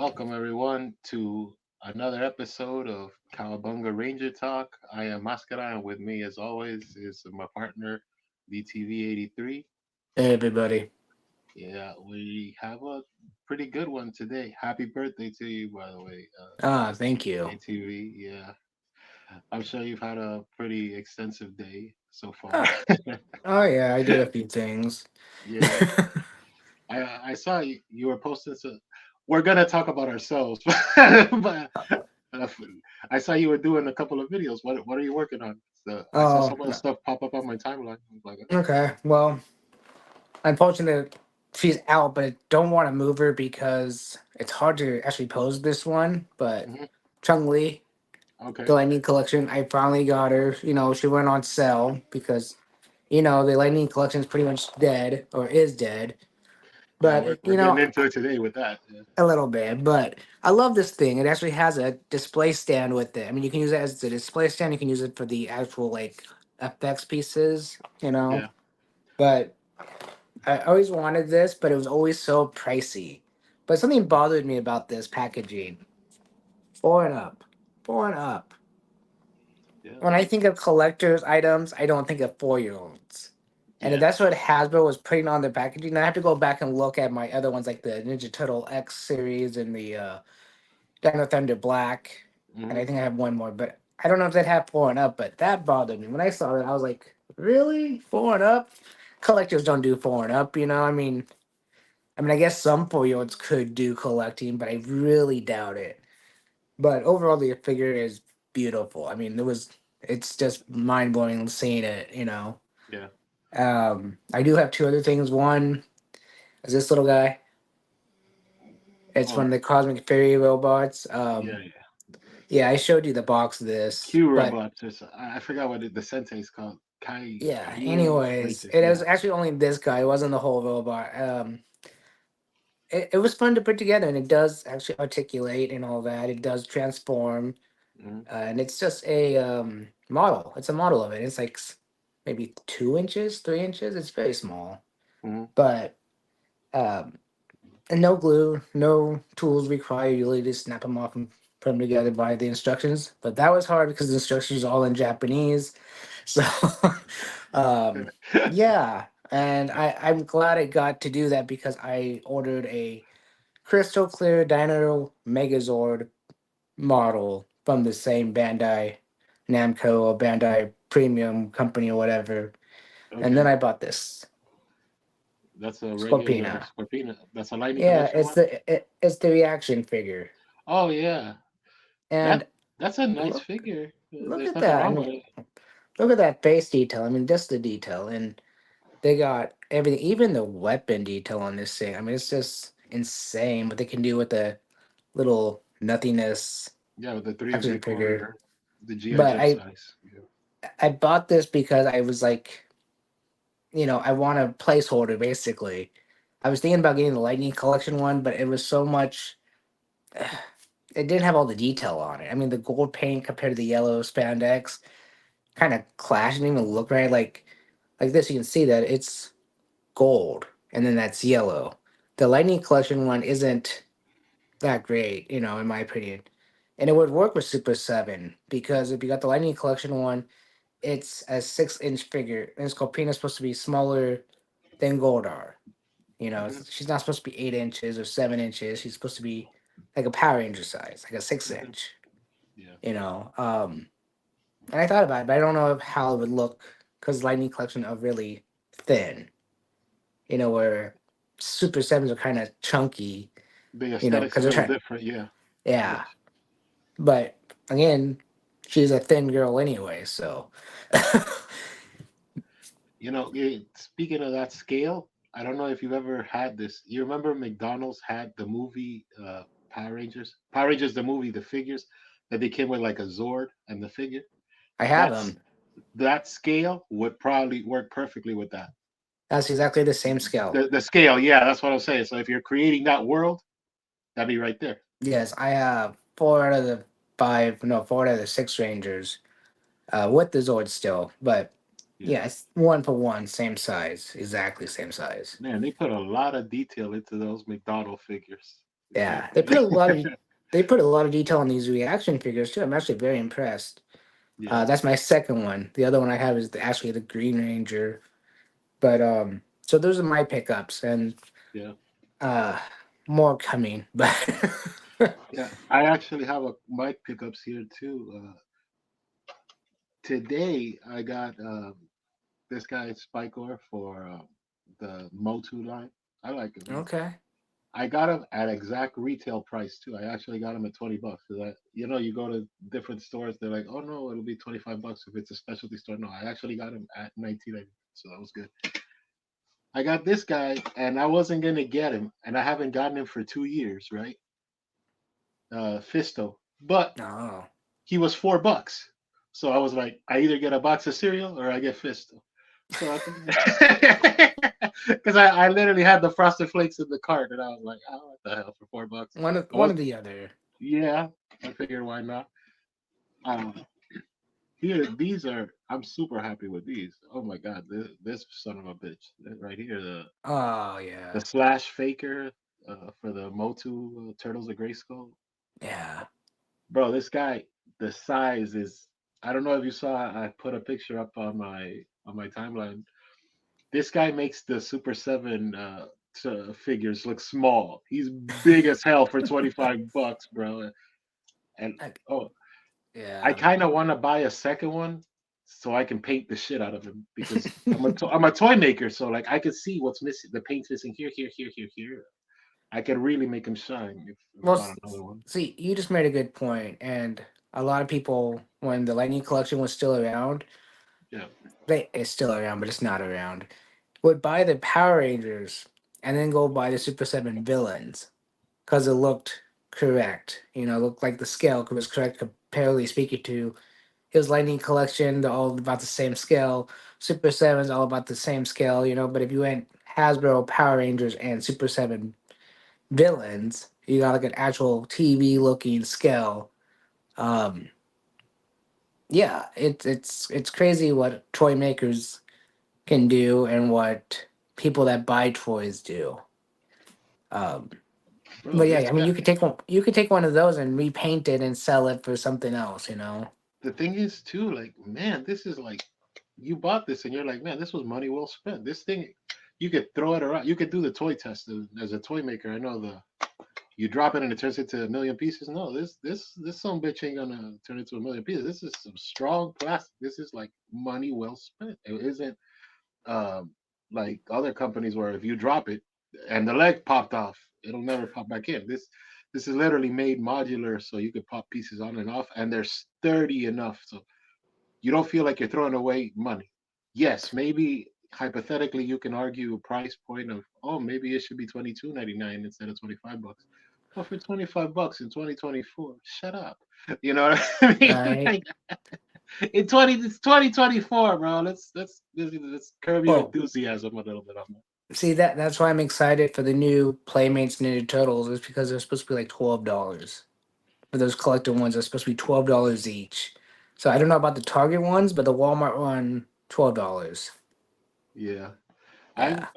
Welcome everyone to another episode of Cowabunga Ranger Talk. I am Mascara, and with me, as always, is my partner BTV83. Hey everybody. Yeah, we have a pretty good one today. Happy birthday to you, by the way, Thank you. ATV. Yeah, I'm sure you've had a pretty extensive day so far. Oh, oh yeah, I did a few things. Yeah, I saw you were posting some. We're gonna talk about ourselves, but uh, I saw you were doing a couple of videos. What are you working on? So I saw Oh, some of the stuff pop up on my timeline. I was like, okay. Well, unfortunately, she's out, but I don't want to move her because it's hard to actually pose this one. But mhm, Chung Li, the okay, Lightning Collection, I finally got her. She went on sale because the Lightning Collection is pretty much dead or is dead. yeah, But we're getting into it today with that. Yeah. a little bit, but I love this thing. It actually has a display stand with it. I mean, you can use it as a display stand. You can use it for the actual like effects pieces, Yeah. But I always wanted this, but it was always so pricey. But something bothered me about this packaging. Four and up, four and up. Yeah. When I think of collectors' items, I don't think of 4-year-olds. And Yeah. that's what Hasbro was putting on their packaging. I have to go back and look at my other ones, like the Ninja Turtle X series and the Dino Thunder Black, and Hmm. I think I have one more, but I don't know if that had four and up. But that bothered me when I saw it. I was like, really, four and up? Collectors don't do four and up, I guess some 4-year-olds could do collecting, but I really doubt it. But overall, the figure is beautiful. I mean, it's just mind blowing seeing it. Yeah. I do have two other things. One is this little guy. It's Oh, from the Cosmic Fairy robots. yeah. Yeah. Yeah, I showed you the box of this, Q but robots. I forgot what the sensei is called. yeah. Caillou Anyways, Rangers. it was Yeah. actually only this guy. It wasn't the whole robot. It was fun to put together, and it does actually articulate and all that. It does transform, Hmm. and it's just a model. It's a model of it. It's like maybe 2 inches, 3 inches. It's very small, Hmm. but um, and no glue, no tools required. You really just snap them off and put them together by the instructions. But that was hard because the instructions are all in Japanese. So, um, yeah, and I'm glad I got to do that because I ordered a crystal clear Dino Megazord model from the same Bandai Namco or Bandai Premium Company or whatever, and then Okay. I bought this That's a regular Scorpina. Scorpina. That's a Lightning Yeah, Collection one. it's the reaction figure, Oh yeah. That and that's a nice look figure. look There's at nothing that. I wrong with mean, it. look at that face detail. I mean, just the detail, and they got everything, even the weapon detail on this thing. I mean, it's just insane what they can do with the little nothingness Yeah, with the three and action three figure. quarter, the GI But Joe size. Yeah. I bought this because I was like, I want a placeholder basically. I was thinking about getting the Lightning Collection one, but it was so much. It didn't have all the detail on it. I mean, the gold paint compared to the yellow spandex kind of clash and even look right. Like this, you can see that it's gold, and then that's yellow. The Lightning Collection one isn't that great, in my opinion. And it would work with Super 7 because if you got the Lightning Collection one, it's a 6-inch figure, and Scorpina's supposed to be smaller than Goldar. Hmm. She's not supposed to be 8 inches or 7 inches. She's supposed to be like a Power Ranger size, like a six Hmm. inch. Yeah. You know, um, and I thought about it, but I don't know how it would look because Lightning Collection are really thin. Where Super Sevens are kind of chunky. The aesthetic's a Because they're little trying. different. Yeah. Yeah, Yes. but again, she's a thin girl anyway, so. Speaking of that scale, I don't know if you've ever had this. You remember McDonald's had the movie Power Rangers? Power Rangers, the movie, the figures that they came with like a Zord and the figure. I have That's them. that scale would probably work perfectly with that. That's exactly the same scale. The scale, yeah, that's what I'm saying. So if you're creating that world, that'd be right there. Yes, I have 4 out of the 5, no, 4 out of the 6 Rangers, with the Zord still, but Yeah. yeah, it's one for one, same size, exactly same size. Man, they put a lot of detail into those McDonald figures. Yeah, they put a lot of detail on these reaction figures too. I'm actually very impressed. Yeah, That's my second one. The other one I have is actually the Green Ranger. But so those are my pickups, and yeah, uh, more coming. But yeah. I actually have a mic pickups here too. Today I got this guy Spikor for the Motu line. I like him. okay, I got him at exact retail price too. I actually got him at $20 because you go to different stores, they're like, oh no, it'll be $25 if it's a specialty store. No, I actually got him at 19.90, so that was good. I got this guy, and I wasn't gonna get him, and I haven't gotten him for 2 years, right? Fisto, but oh, he was $4. So I was like, I either get a box of cereal or I get Fisto. So I because I literally had the Frosted Flakes in the cart, and I was like, oh, what the hell for $4? I one was or the other. Yeah, I figured why not. Um, Here, these are. I'm super happy with these. Oh my god, this son of a bitch right here, Oh the yeah, slash faker for the Motu Turtles of Grayskull. yeah. Bro, this guy, the size is. I don't know if you saw. I put a picture up on my timeline. This guy makes the Super Seven figures look small. He's big as hell for $25, bro. And I, oh, I yeah. kind of want to buy a second one so I can paint the shit out of him because I'm a toy maker, so like I can see what's missing. The paint's missing here, here, here, here, here. I could really make him shine if I Well, bought another one. see, you just made a good point, and a lot of people, when the Lightning collection was still around, Yeah, it's still around, but it's not around, would buy the Power Rangers and then go buy the Super Seven villains because it looked correct. You know, looked like the scale was correct, comparatively speaking to his Lightning collection. They're all about the same scale. Super Seven's all about the same scale. You know, but if you went Hasbro Power Rangers and Super Seven villains, you got like an actual TV looking scale. Um, yeah, it's crazy what toy makers can do and what people that buy toys do. Um, bro. but yeah, This I mean, guy. you could take one of those and repaint it and sell it for something else. You know. The thing is too, like, man, this is like you bought this and you're like, man, this was money well spent. This thing, you could throw it around. You could do the toy test as a toy maker. I know the you drop it and it turns into a million pieces. No, this some bitch ain't gonna turn into a million pieces. This is some strong plastic. This is like money well spent. It isn't um, like other companies where if you drop it and the leg popped off, it'll never pop back in. This is literally made modular so you could pop pieces on and off, and they're sturdy enough so you don't feel like you're throwing away money. Yes, maybe hypothetically you can argue a price point of maybe it should be 22.99 instead of $25. But for $25 in 2024, shut up. You know what I mean? Right. Like, it's 2024, bro. Let's curb your Well, enthusiasm a little bit on that. see that's why I'm excited for the new Playmates Ninja Turtles is because they're supposed to be like $12 for those collector ones. Are supposed to be $12 each. So I don't know about the Target ones, but the Walmart one $12. Yeah, I Yeah,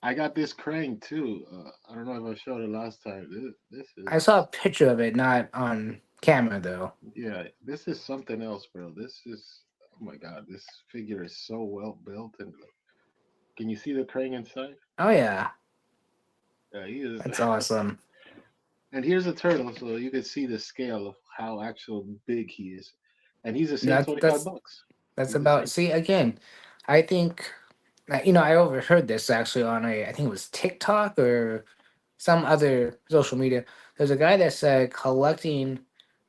I got this Krang too. I don't know if I showed it last time. This I saw a is picture of it, not on camera though. Yeah, this is something else, bro. This is Oh my god, this figure is so well built and like, can you see the Krang inside? Oh yeah, Yeah, he is. that's awesome. And here's a turtle, so you can see the scale of how actual big he is. And he's the same That's 25 that's bucks. that's He's the about. same. See again, I think I overheard this actually on I think it was TikTok or some other social media. There's a guy that said collecting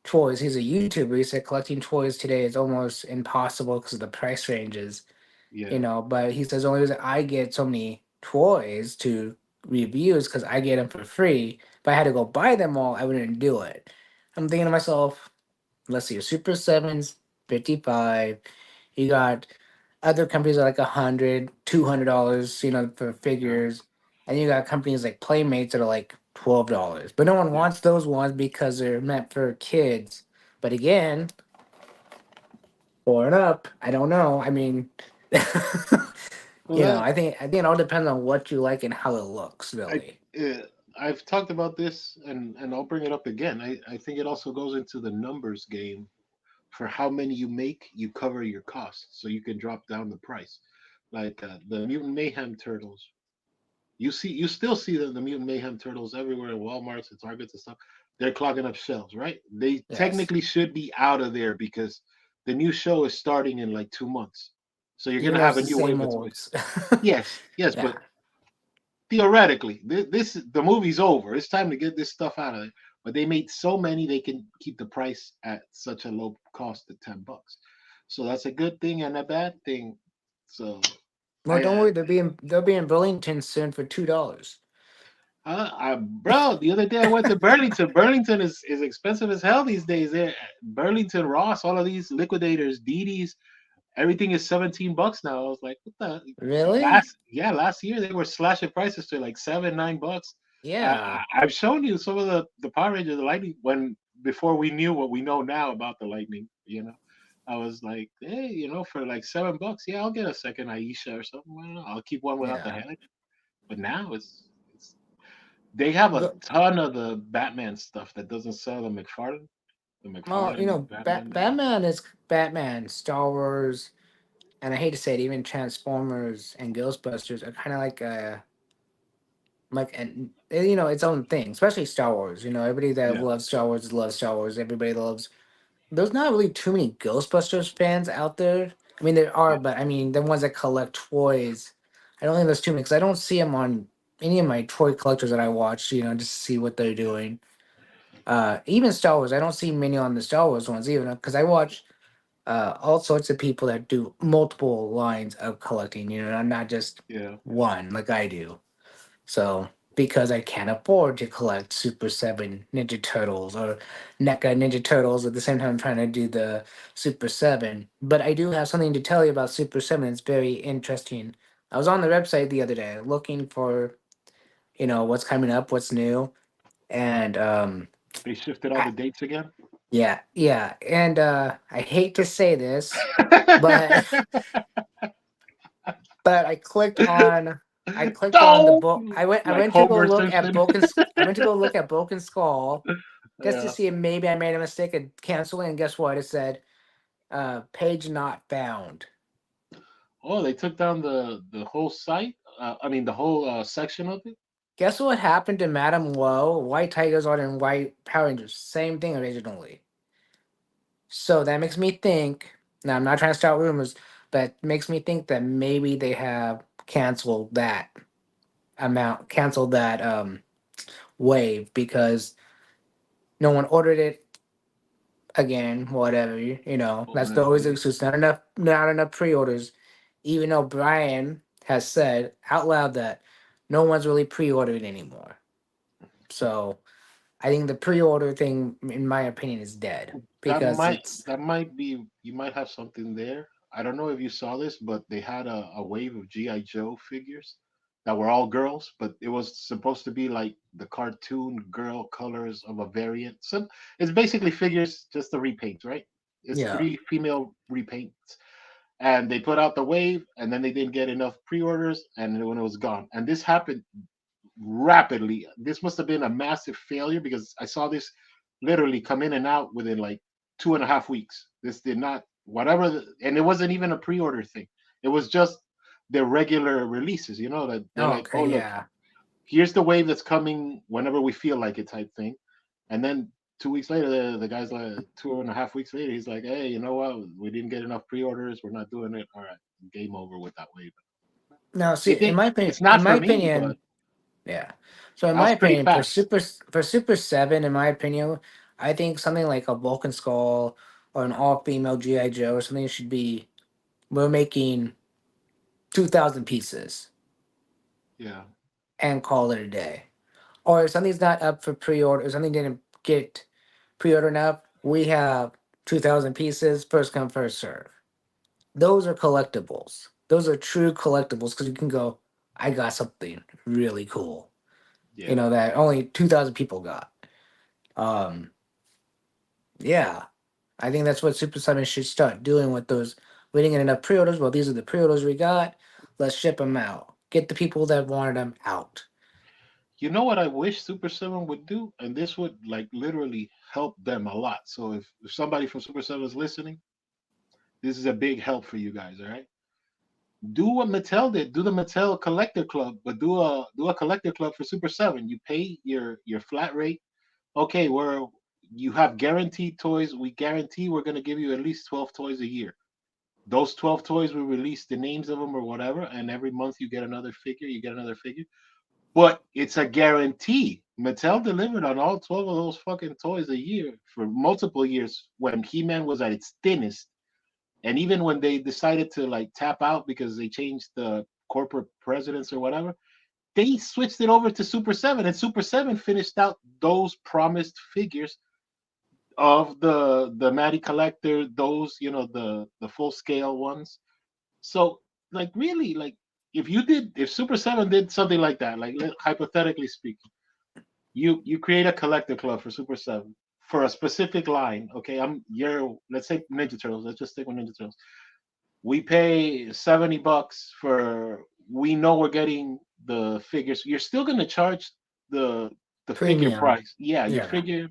toys. He's a YouTuber. He said collecting toys today is almost impossible because of the price ranges. Yeah, But he says the only reason I get so many toys to review is because I get them for free. If I had to go buy them all, I wouldn't do it. I'm thinking to myself, let's see, your Super Sevens, 55. You got other companies are like $100, $200, for yeah, figures. And you got companies like Playmates that are like $12. But no one yeah. wants those ones because they're meant for kids. But again, four and up, I don't know. I mean, Well, I think it all depends on what you like and how it looks, I, really. yeah, I've talked about this, and I'll bring it up again. I think it also goes into the numbers game. For how many you make, you cover your costs, so you can drop down the price. Like the Mutant Mayhem turtles, you still see the Mutant Mayhem turtles everywhere in WalMarts and Targets and stuff. They're clogging up shelves, right? They Yes. technically should be out of there because the new show is starting in like 2 months, so you're Even gonna though have it's a the new wave same of toys. olds. Yes, yes, Yeah. but theoretically, the movie's over. It's time to get this stuff out of it. But they made so many they can keep the price at such a low cost at $10. So that's a good thing and a bad thing. So Well, I, don't worry. They'll be in Burlington soon for $2. bro, the other day I went to Burlington. Burlington is expensive as hell these days. Burlington, Ross, all of these liquidators, DD's, everything is $17 now. I was like, what the Really? last year they were slashing prices to like 7, $9. Yeah. I've shown you some of the Power Rangers, the Lightning, when before we knew what we know now about the Lightning. I was like, hey, for like $7, yeah, I'll get a second Aisha or something. I don't know. I'll keep one without the Yeah. head. But now it's they have a Go, ton of the Batman stuff that doesn't sell the well, McFarlane Batman. Batman is Batman, Star Wars, and I hate to say it, even Transformers and Ghostbusters are kind of like and its own thing, especially Star Wars. Everybody that Yeah, loves Star Wars loves Star Wars. Everybody loves. There's not really too many Ghostbusters fans out there. I mean, there are, yeah, but I mean, the ones that collect toys, I don't think there's too many because I don't see them on any of my toy collectors that I watch. Just to see what they're doing. Even Star Wars, I don't see many on the Star Wars ones even because I watch all sorts of people that do multiple lines of collecting. Not just yeah. one like I do. So because I can't afford to collect Super Seven Ninja Turtles or NECA Ninja Turtles at the same time I'm trying to do the Super Seven, but I do have something to tell you about Super Seven. It's very interesting. I was on the website the other day looking for what's coming up, what's new, and They shifted all I, the dates again. yeah, and I hate to say this, but but I clicked on the No, book. I like went to go Homer look at Simpson. Broken Skull just to Yeah. see if maybe I made a mistake and cancel it. And guess what? It said page not found. Oh, they took down the whole site. I mean, the whole section of it. Guess what happened to Madame Woe, White Tigers and White Power Rangers? Same thing originally. So that makes me think. Now I'm not trying to start rumors, but it makes me think that maybe they have canceled that wave because no one ordered it again, whatever. Oh, That's the always the Netflix. excuse. Not enough pre-orders. Even though Brian has said out loud that no one's really pre-ordered anymore. So I think the pre-order thing, in my opinion, is dead That because might it's that might be you might have something there. I don't know if you saw this, but they had a wave of GI Joe figures that were all girls, but it was supposed to be like the cartoon girl colors of a variant. So it's basically figures, just the repaints, right? It's yeah. three female repaints, and they put out the wave, and then they didn't get enough pre-orders, and when it was gone, and this happened rapidly. This must have been a massive failure because I saw this literally come in and out within like 2.5 weeks. This did not whatever, and it wasn't even a pre-order thing. It was just their regular releases. That they're Oh, like, oh okay, look, yeah. here's the wave that's coming whenever we feel like it, type thing. And then 2 weeks later, the guy's like 2.5 weeks later, he's like, hey, you know what? We didn't get enough pre-orders. We're not doing it. All right, game over with that wave. Now, see, They think it's in not my for me, but opinion, yeah. So in that my was pretty opinion, fast. For Super Seven, in my opinion, I think something like a Vulcan Skull or an all female GI Joe or something should be. We're making 2,000 pieces Yeah. and call it a day. Or if something's not up for pre-order, or something didn't get pre-ordered up, we have 2,000 pieces, first come, first serve. Those are collectibles. Those are true collectibles because you can go, I got something really cool. Yeah. That only 2,000 people got. Um, yeah, I think that's what Super Summon should start doing with those. We didn't get enough pre-orders. Well, these are the pre-orders we got. Let's ship them out. Get the people that wanted them out. You know what I wish Super 7 would do? And this would like literally help them a lot. So if somebody from Super 7 is listening, this is a big help for you guys, all right? Do what Mattel did. Do the Mattel Collector Club, but do a Collector Club for Super 7. You pay your flat rate. Okay, where you have guaranteed toys, we guarantee we're going to give you at least 12 toys a year. Those 12 toys, we release the names of them or whatever, and every month you get another figure, you get another figure. But it's a guarantee. Mattel delivered on all 12 of those fucking toys a year for multiple years when He-Man was at its thinnest. And even when they decided to like tap out because they changed the corporate presidents or whatever, they switched it over to Super 7, and Super 7 finished out those promised figures of the Matty Collector, those, the full scale ones. So like really, like if Super 7 did something like that, like hypothetically speaking, you create a collector club for Super 7 for a specific line. Okay, you're let's say Ninja Turtles. Let's just stick with Ninja Turtles. We pay $70 for, we know we're getting the figures. You're still gonna charge the the figure Premium. price. Yeah, you Yeah. figure,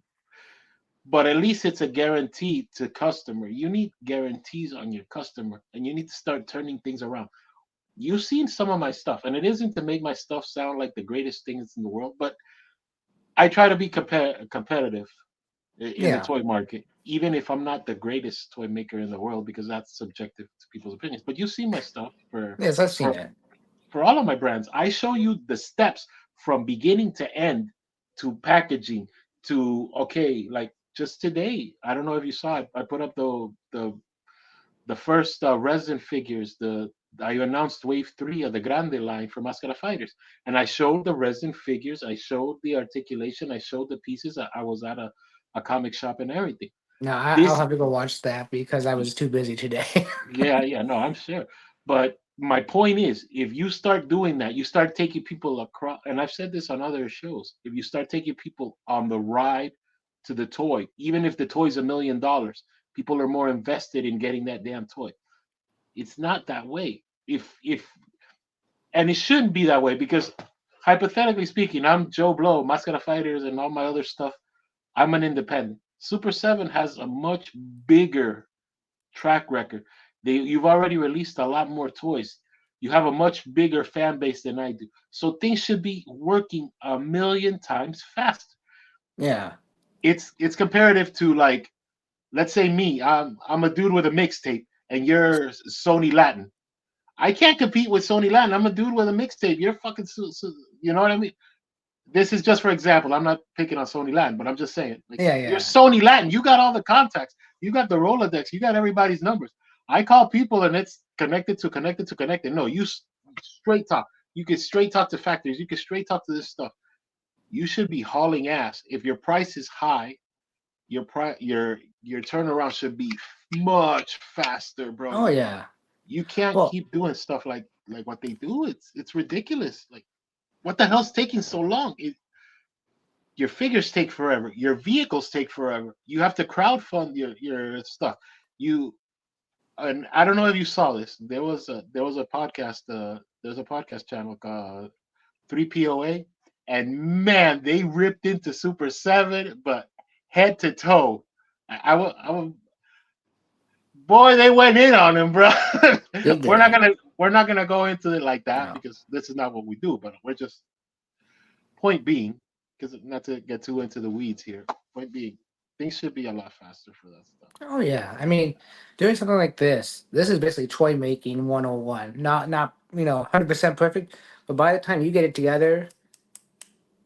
but at least it's a guarantee to customer. You need guarantees on your customer, and you need to start turning things around. You've seen some of my stuff, and it isn't to make my stuff sound like the greatest things in the world, but I try to be competitive in the Yeah. toy market, even if I'm not the greatest toy maker in the world, because that's subjective to people's opinions. But you've seen my stuff Yes, I've seen for it. for all of my brands. I show you the steps from beginning to end, to packaging, to okay, like just today. I don't know if you saw it. I put up the first resin figures. The I announced wave 3 of the Grande line for Mascara Fighters, and I showed the resin figures. I showed the articulation. I showed the pieces. I was at a comic shop and everything. No, I'll This, have to go watch that because I was too busy today. yeah, yeah, no, I'm sure. But my point is, if you start doing that, you start taking people across, and I've said this on other shows, if you start taking people on the ride to the toy, even if the toy's $1 million, people are more invested in getting that damn toy. It's not that way. If and it shouldn't be that way because hypothetically speaking, I'm Joe Blow, Mascara Fighters, and all my other stuff. I'm an independent. Super 7 has a much bigger track record. You've already released a lot more toys. You have a much bigger fan base than I do. So things should be working a million times faster. Yeah. It's comparative to like, let's say me. I'm a dude with a mixtape and you're Sony Latin. I can't compete with Sony Latin. I'm a dude with a mixtape. You're fucking you know what I mean? This is just for example. I'm not picking on Sony Latin, but I'm just saying, like, Yeah. you're Yeah. Sony Latin. You got all the contacts. You got the Rolodex. You got everybody's numbers. I call people and it's connected to connected to connected. No, straight talk. You can straight talk to factories. You can straight talk to this stuff. You should be hauling ass. If your price is high, your turnaround should be much faster, bro. Oh yeah. You can't Well, keep doing stuff like what they do. It's ridiculous. Like, what the hell's taking so long? Your figures take forever. Your vehicles take forever. You have to crowdfund your stuff. You and I don't know if you saw this. There was a podcast. There's a podcast channel called 3POA, and man, they ripped into Super 7, but head to toe. I boy, they went in on him, bro. did we're not they? gonna we're not gonna go into it like that No. because this is not what we do. But we're just, point being, because not to get too into the weeds here. Point being, things should be a lot faster for that stuff. Oh yeah. I mean, doing something like this is basically toy making 101. Not 100% perfect, but by the time you get it together,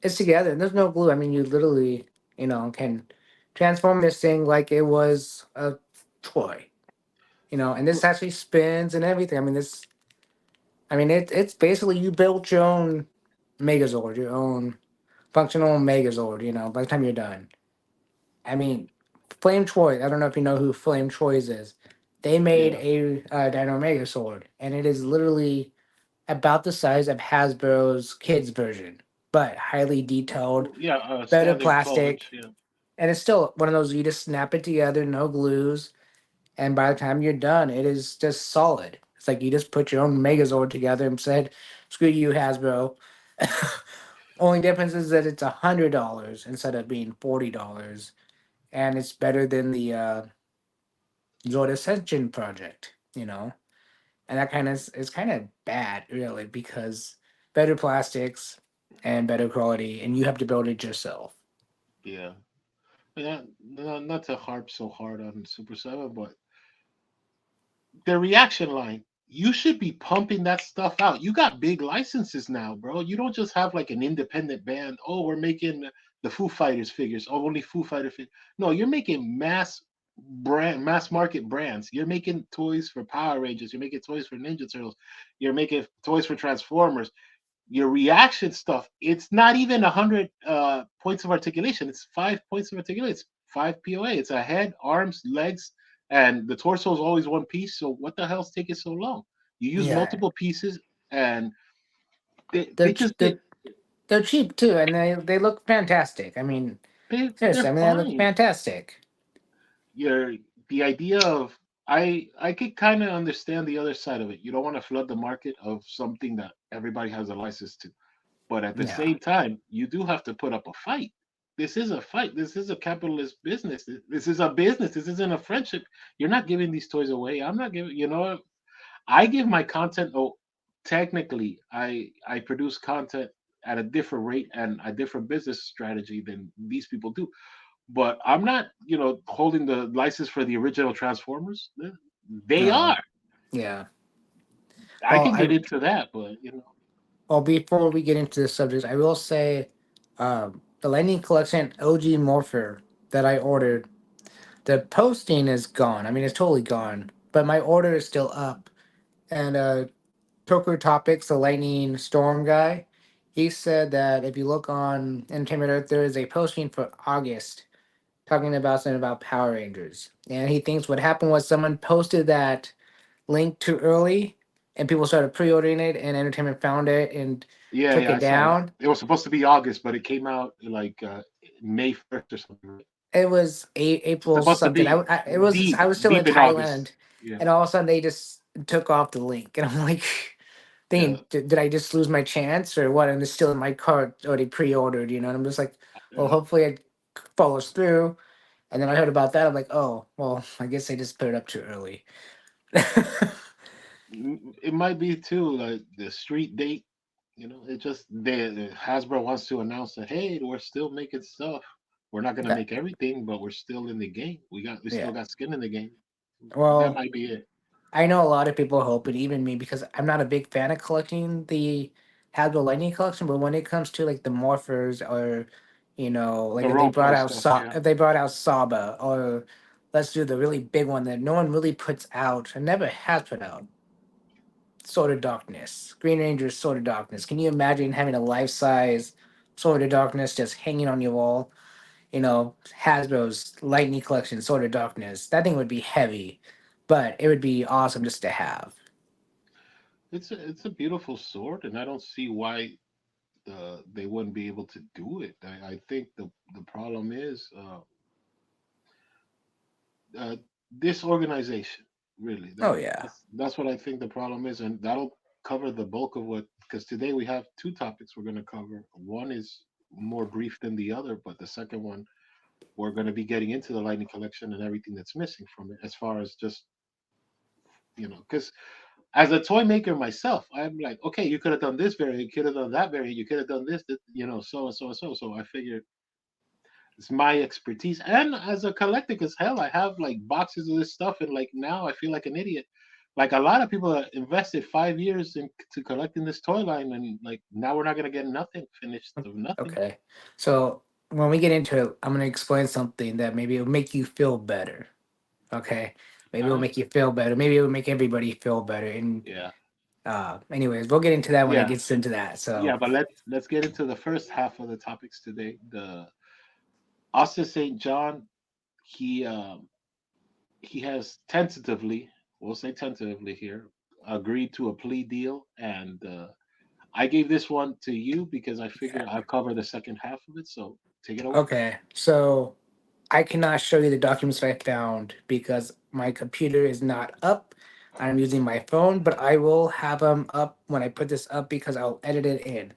it's together and there's no glue. I mean, you literally, can transform this thing like it was a toy. And this actually spins and everything. It's basically you built your own Megazord, your own functional Megazord, by the time you're done. I mean, Flame Troy, I don't know if you know who Flame Troy's is. They made Yeah, a Dino Megazord, and it is literally about the size of Hasbro's kids version, but highly detailed, yeah, better standard 12 inch. plastic, Yeah, and it's still one of those you just snap it together, no glues, and by the time you're done, it is just solid. It's like you just put your own Megazord together and said, "Screw you, Hasbro." Only difference is that it's $100 instead of being $40, and it's better than the Zord Ascension project. And that kind of is kind of bad, really, because better plastics and better quality, and you have to build it yourself. Yeah. Not to harp so hard on Super 7, but the reaction line, you should be pumping that stuff out. You got big licenses now, bro. You don't just have like an independent band. Oh, we're making the Foo Fighters figures. Oh, only Foo Fighter figures. No, you're making mass market brands. You're making toys for Power Rangers. You're making toys for Ninja Turtles. You're making toys for Transformers. Your reaction stuff, it's not even 100 points of articulation. It's 5 points of articulation. It's 5 POA. It's a head, arms, legs, and the torso is always one piece. So what the hell's taking so long? You use Yeah, multiple pieces, and they're they ch- just did. they're cheap too, and they look fantastic. I mean, They're seriously, I mean they look fine. fantastic. You're the idea of, I could kind of understand the other side of it. You don't want to flood the market of something that everybody has a license to. But at the Yeah, same time, you do have to put up a fight. This is a fight. This is a capitalist business. This is a business. This isn't a friendship. You're not giving these toys away. I'm not giving. I give my content. Oh, technically, I produce content at a different rate and a different business strategy than these people do. But I'm not, holding the license for the original Transformers. They no, are. yeah. I Well, can get into that, but before we get into the subject, I will say, the Lightning Collection OG Morpher that I ordered, the posting is gone. I mean, it's totally gone, but my order is still up. And Toker Topics, the Lightning Storm guy, he said that if you look on Entertainment Earth, there is a posting for August talking about something about Power Rangers. And he thinks what happened was someone posted that link too early and people started pre ordering it, and Entertainment found it and yeah, took yeah, I it saw that. down. It was supposed to be August, but it came out like May 1st or something, right? It was It's April supposed to something. be It was deep, I was still in deep in Thailand, August. Yeah, and all of a sudden they just took off the link, and I'm like, yeah, thinking, did I just lose my chance or what? And it's still in my cart already pre-ordered, And I'm just like, well, yeah. hopefully it follows through. And then I heard about that. I'm like, oh, well, I guess they just put it up too early. It might be too like the street date. It just Hasbro wants to announce that, hey, we're still making stuff. We're not gonna That- make everything, but we're still in the game. We yeah. still got skin in the game. That Well, might be it. I know a lot of people hope it, even me, because I'm not a big fan of collecting the Hasbro Lightning collection. But when it comes to like the Morphers, or like The if they role brought play out stuff, yeah. If they brought out Saba, or let's do the really big one that no one really puts out and never has put out, Sword of Darkness, Green Ranger's Sword of Darkness. Can you imagine having a life size Sword of Darkness just hanging on your wall? Hasbro's Lightning collection, Sword of Darkness. That thing would be heavy, but it would be awesome just to have. It's a beautiful sword, and I don't see why they wouldn't be able to do it. I think the problem is uh, disorganization. Really, Oh yeah. that's what I think the problem is, and that'll cover the bulk of what. Because today we have two topics we're going to cover. One is more brief than the other, but the second one we're going to be getting into the Lightning Collection and everything that's missing from it, as far as just because as a toy maker myself, I'm like, okay, you could have done this variant, you could have done that variant, you could have done this, so and so and so. So I figured it's my expertise. And as a collector, as hell, I have like boxes of this stuff, and like now I feel like an idiot. Like a lot of people that invested 5 years into collecting this toy line, and like now we're not gonna get nothing finished of nothing. Okay. So when we get into it, I'm gonna explain something that maybe it'll make you feel better. Okay. Maybe All it'll right. make you feel better. Maybe it'll make everybody feel better. And Yeah. anyways, we'll get into that when it Yeah. gets into that. Yeah. So But let's get into the first half of the topics today. The Austin St. John, he he has tentatively, we'll say tentatively here, agreed to a plea deal, and I gave this one to you because I figured yeah. I'll cover the second half of it. So take it away. Okay. So I cannot show you the documents I found because my computer is not up. I'm using my phone, but I will have them up when I put this up because I'll edit it in.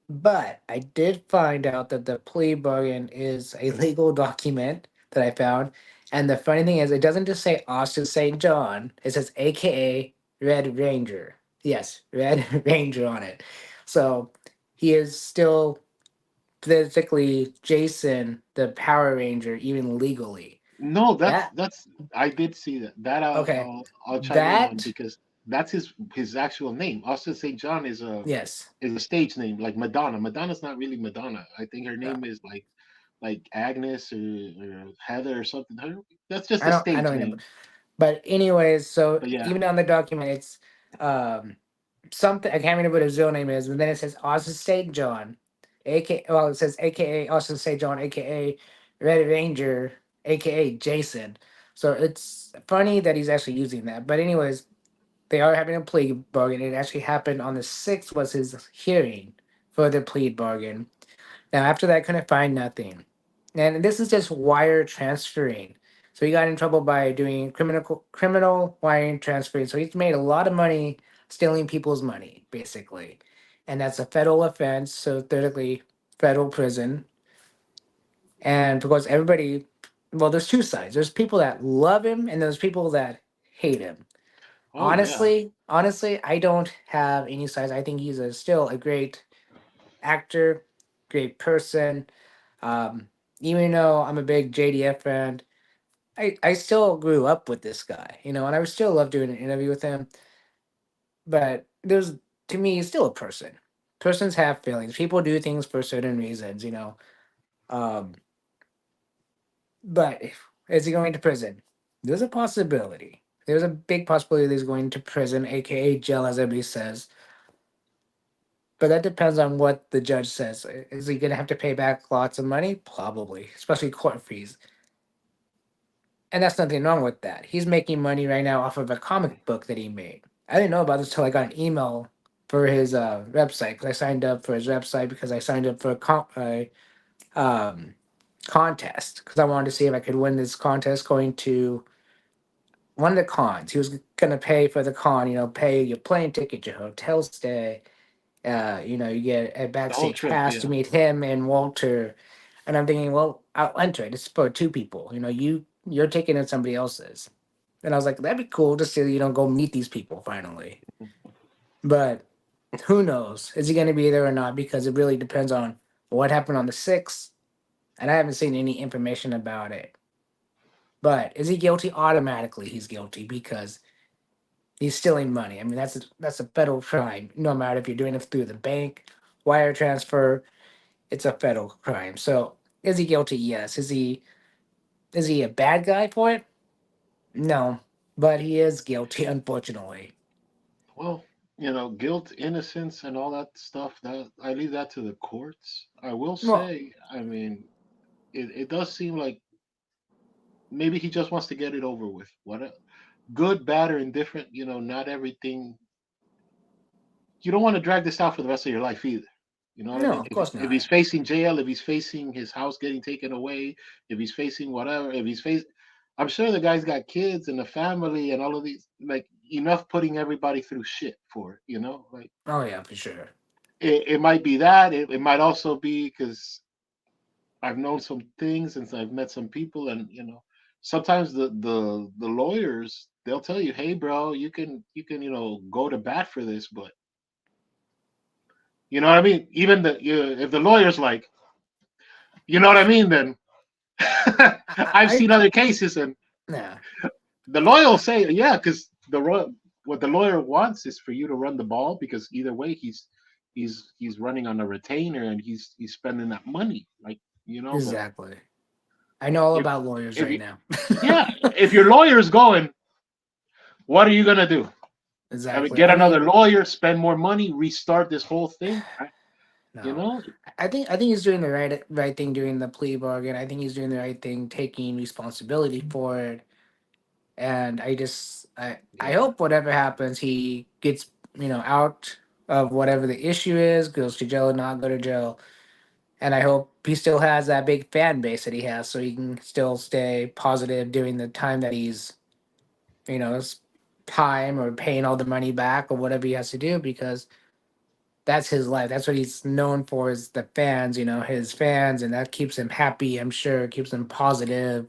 But I did find out that the plea bargain is a legal document that I found. And the funny thing is, it doesn't just say Austin St. John, it says AKA Red Ranger. Yes, Red Ranger on it. So he is still physically Jason, the Power Ranger, even legally. No, That, that's I did see that. That okay. I'll chime in on That, because that's his actual name. Austin St. John yes. is a stage name like Madonna. Madonna's not really Madonna. I think her Uh, name is like Agnes or Heather or something. That's just a I stage don't know. name. But anyways, so But yeah. even on the document, it's um, something I can't remember what his real name is, but then it says Austin St. John, aka well, it says AKA Austin St. John, AKA Red Ranger, AKA Jason. So it's funny that he's actually using that. But anyways, they are having a plea bargain. It actually happened on the 6th was his hearing for the plea bargain. Now, after that, couldn't find nothing. And this is just wire transferring. So he got in trouble by doing criminal wire transferring. So he's made a lot of money stealing people's money, basically. And that's a federal offense. So theoretically, federal prison. And because everybody, well, there's two sides. There's people that love him, and there's people that hate him. Oh yeah. Honestly, I don't have any sides. I think he's still a great actor, great person. um, Even though I'm a big JDF fan, I still grew up with this guy, and I would still love doing an interview with him. But there's, to me, he's still a person. Persons have feelings. People do things for certain reasons. Um, but is he going to prison? There's a possibility. There's a big possibility that he's going to prison, aka jail, as everybody says. But that depends on what the judge says. Is he going to have to pay back lots of money? Probably, especially court fees. And that's nothing wrong with that. He's making money right now off of a comic book that he made. I didn't know about this till I got an email for his website because I signed up for his website because I signed up for a um, contest because I wanted to see if I could win this contest going to one of the cons. He was going to pay for the con, pay your plane ticket, your hotel stay. You get a The whole backstage trip, pass to yeah. meet him and Walter. And I'm thinking, well, I'll enter it. It's for two people. You're taking in somebody else's. And I was like, that'd be cool to see, go meet these people finally. But who knows? Is he going to be there or not? Because it really depends on what happened on the 6th. And I haven't seen any information about it. But is he guilty? Automatically, he's guilty because he's stealing money. I mean, that's a federal crime. No matter if you're doing it through the bank, wire transfer, it's a federal crime. So is he guilty? Yes. Is he a bad guy for it? No. But he is guilty, unfortunately. Well, guilt, innocence, and all that stuff. That I leave that to the courts. I will Well, say, I mean, it does seem like maybe he just wants to get it over with. Good, bad, or indifferent. Not everything. You don't want to drag this out for the rest of your life either. You know what I no, mean? of If course if not. he's facing jail, if he's facing his house getting taken away, if he's facing whatever, if he's facing, I'm sure the guy's got kids and a family and all of these. Like enough putting everybody through shit for it. Like Oh yeah, for sure. it might be that. It might also be because I've known some things and I've met some people, and sometimes the lawyers they'll tell you, hey, bro, you can go to bat for this, but you know what I mean. Even if the lawyer's like, you know what I mean, then I've I seen other cases, and nah, the lawyer will say, yeah, because what the lawyer wants is for you to run the ball because either way he's running on a retainer and he's spending that money, like but exactly. I know all if about lawyers if right you now. yeah, if your lawyer's going, what are you gonna do? I mean, Exactly. get I another mean, lawyer, spend more money, restart this whole thing. You no. know? I think he's doing the right thing doing the plea bargain. I think he's doing the right thing taking responsibility for it. And I Yeah. hope whatever happens, he gets out of whatever the issue is, goes to jail, not go to jail. And I hope he still has that big fan base that he has, so he can still stay positive during the time that he's his time or paying all the money back or whatever he has to do because that's his life. That's what he's known for is the fans, his fans, and that keeps him happy. I'm sure keeps him positive,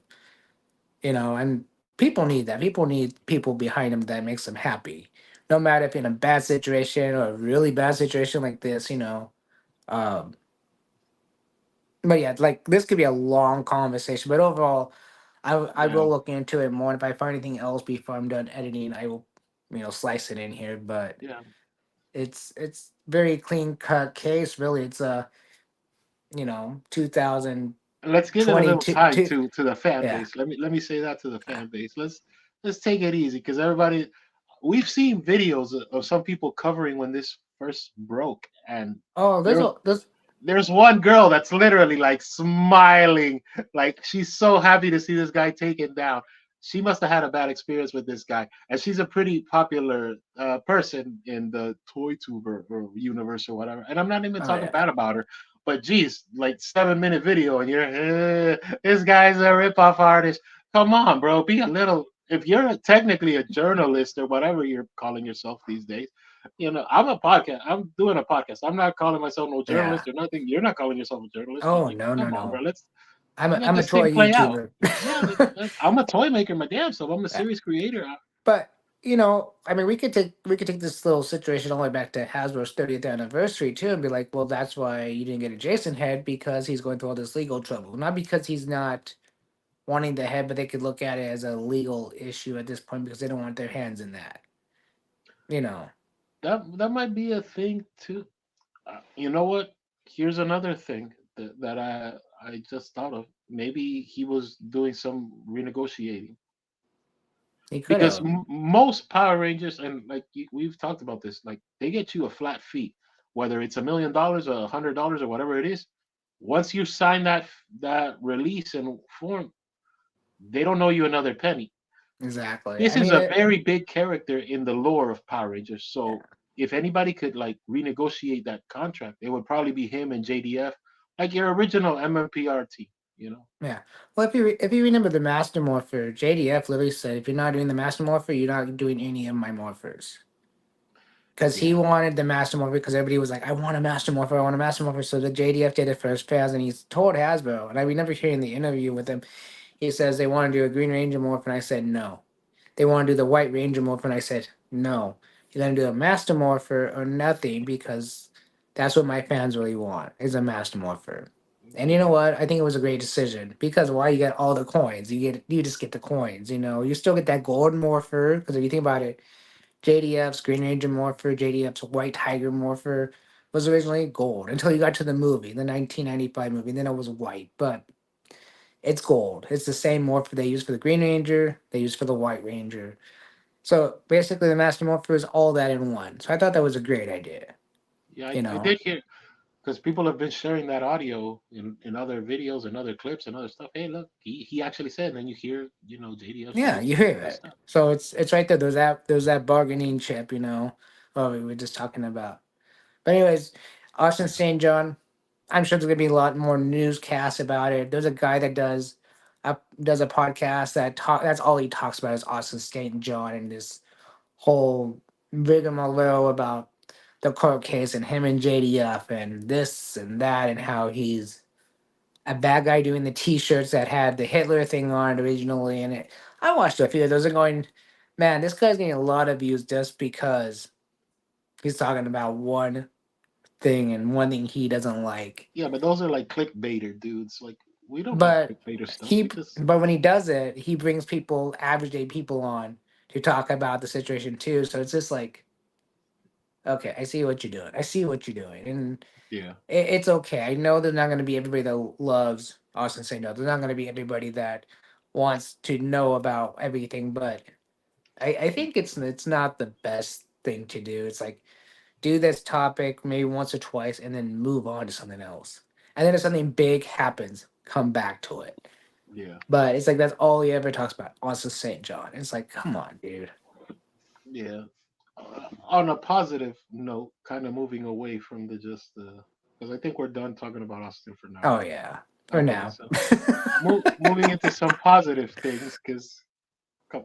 and people need that. People need people behind them that makes them happy, no matter if in a bad situation or a really bad situation like this. Um, but yeah, like this could be a long conversation. But overall, I Yeah, will look into it more. And if I find anything else before I'm done editing, I will slice it in here. But yeah. it's very clean cut case. Really, it's a Let's give it a little 2022. time to the fan Yeah. base. Let me say that to the fan base. Let's take it easy because everybody, we've seen videos of some people covering when this first broke, and Oh, there there's there's one girl that's literally like smiling, like she's so happy to see this guy taken down. She must have had a bad experience with this guy, and she's a pretty popular person in the toy tuber or universe or whatever. And I'm not even oh talking yeah. bad about her, but geez, like 7 minute video, and you're this guy's a ripoff artist. Come on, bro, be a little. If you're technically a journalist or whatever you're calling yourself these days, I'm a podcast. I'm doing a podcast. I'm not calling myself no Yeah. journalist or nothing. You're not calling yourself a journalist. Oh Like, no, no, come on, bro. no. Let's I'm a let I'm a this toy thing play out. YouTuber. Yeah, I'm a toy maker, my damn self. I'm a Yeah. serious creator. But I mean, we could take this little situation all the way back to Hasbro's 30th anniversary too, and be like, well, that's why you didn't get a Jason head because he's going through all this legal trouble, not because he's not wanting the head, but they could look at it as a legal issue at this point because they don't want their hands in that. You know, That might be a thing too. You know what? Here's another thing that I just thought of. Maybe he was doing some renegotiating he could because have. most Power Rangers, and like we've talked about this, like they get you a flat fee, whether it's $1 million or $100 or whatever it is. Once you sign that release and form, they don't know you another penny. Exactly. This I is mean, a very big character in the lore of Power Rangers. yeah. So if anybody could like renegotiate that contract, it would probably be him and JDF, like your original MMPRT. You know? Yeah. Well, if you remember the Master Morpher, JDF literally said, if you're not doing the Master Morpher, you're not doing any of my morphers. Because he Yeah, wanted the Master Morpher because everybody was like, I want a Master Morpher, I want a Master Morpher. So the JDF did it first pass, and he's told Hasbro, and I remember hearing the interview with him. He says they want to do a Green Ranger morph, and I said no. They want to do the White Ranger morph, and I said no. You're gonna do a Master Morpher or nothing because that's what my fans really want is a Master Morpher. And you know yeah, what? I think it was a great decision because why you get all the coins? You just get the coins. You still get that gold morpher because if you think about it, JDF's Green Ranger morpher, JDF's White Tiger morpher was originally gold until you got to the movie, the 1995 movie. Then it was white, but it's gold. It's the same morpher they use for the Green Ranger, they use for the White Ranger. So basically, the Master Morpher is all that in one. So I thought that was a great idea. yeah. You I know, did hear because people have been sharing that audio in other videos and other clips and other stuff. Hey, look, he actually said. And then you hear JDF's yeah, voice you and all hear that it. stuff. So it's right there. There's that bargaining chip. What we were just talking about. But anyways, Austin St. John. I'm sure there's gonna be a lot more newscasts about it. There's a guy that does a podcast that talk. That's all he talks about is Austin St. John and this whole rigmarole about the court case and him and JDF and this and that and how he's a bad guy doing the T-shirts that had the Hitler thing on it originally. And I watched a few of those and going, man, this guy's getting a lot of views just because he's talking about one thing and one thing he doesn't like. Yeah, but those are like clickbaiter dudes. Like we don't like But clickbaiter stuff. he, We just but when he does it, he brings people, average day people, on to talk about the situation too. So it's just like, okay, I see what you're doing. I see what you're doing, and yeah, it's okay. I know there's not going to be everybody that loves Austin St. No. There's not going to be everybody that wants to know about everything, but I think it's not the best thing to do. It's like do this topic maybe once or twice and then move on to something else. And then if something big happens, come back to it. yeah, But it's like that's all he ever talks about. Austin St. John. It's like, come on, dude. yeah. On a positive note, kind of moving away from the just because I think we're done talking about Austin for now. Oh yeah. For Okay, now. so moving into some positive things because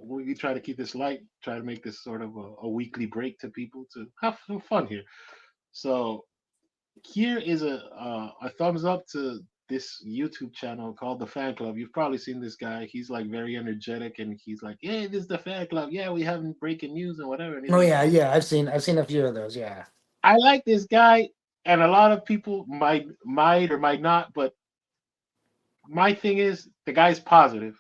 we try to keep this light, try to make this sort of a weekly break to people to have some fun here. So here is a thumbs up to this YouTube channel called the Fan Club. You've probably seen this guy. He's like very energetic, and he's like, "Hey, this is the Fan Club. Yeah, we having breaking news and whatever." And he's Oh like, yeah, yeah. I've seen a few of those. Yeah. "I like this guy," and a lot of people might or might not, but my thing is the guy's positive.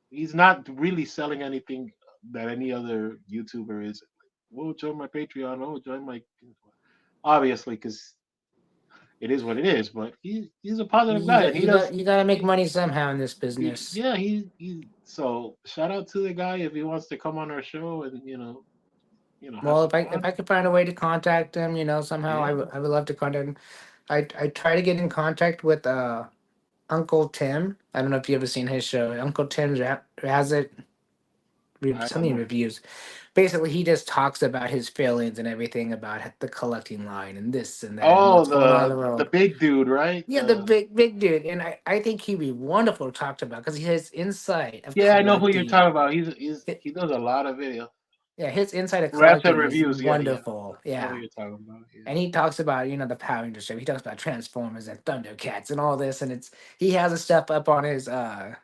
He's not really selling anything that any other YouTuber is. Well, join my Patreon. Oh, join my obviously because it is what it is. But he's a positive guy, and he does. You gotta make He, money somehow in this business. yeah, he. So shout out to the guy if he wants to come on our show and have Well, some if fun. I could find a way to contact him, somehow Yeah, I would love to contact him. I try to get in contact with Uncle Tim. I don't know if you ever seen his show. Uncle Tim's has it I don't something know. reviews. Basically, he just talks about his feelings and everything about the collecting line and this and that and Oh, what's going on in the the world. big dude, right? Yeah, the big dude, and I think he'd be wonderful to talk about because he has insight of Yeah, I know who you're collecting. talking about. He does a lot of videos. Yeah, his insight of Raps and collecting is reviews. Yeah, yeah. wonderful. I know who Yeah. you're talking about. Yeah. And he talks about, the Power Rangers show. He talks about Transformers and Thundercats and all this. And he has a stuff up on his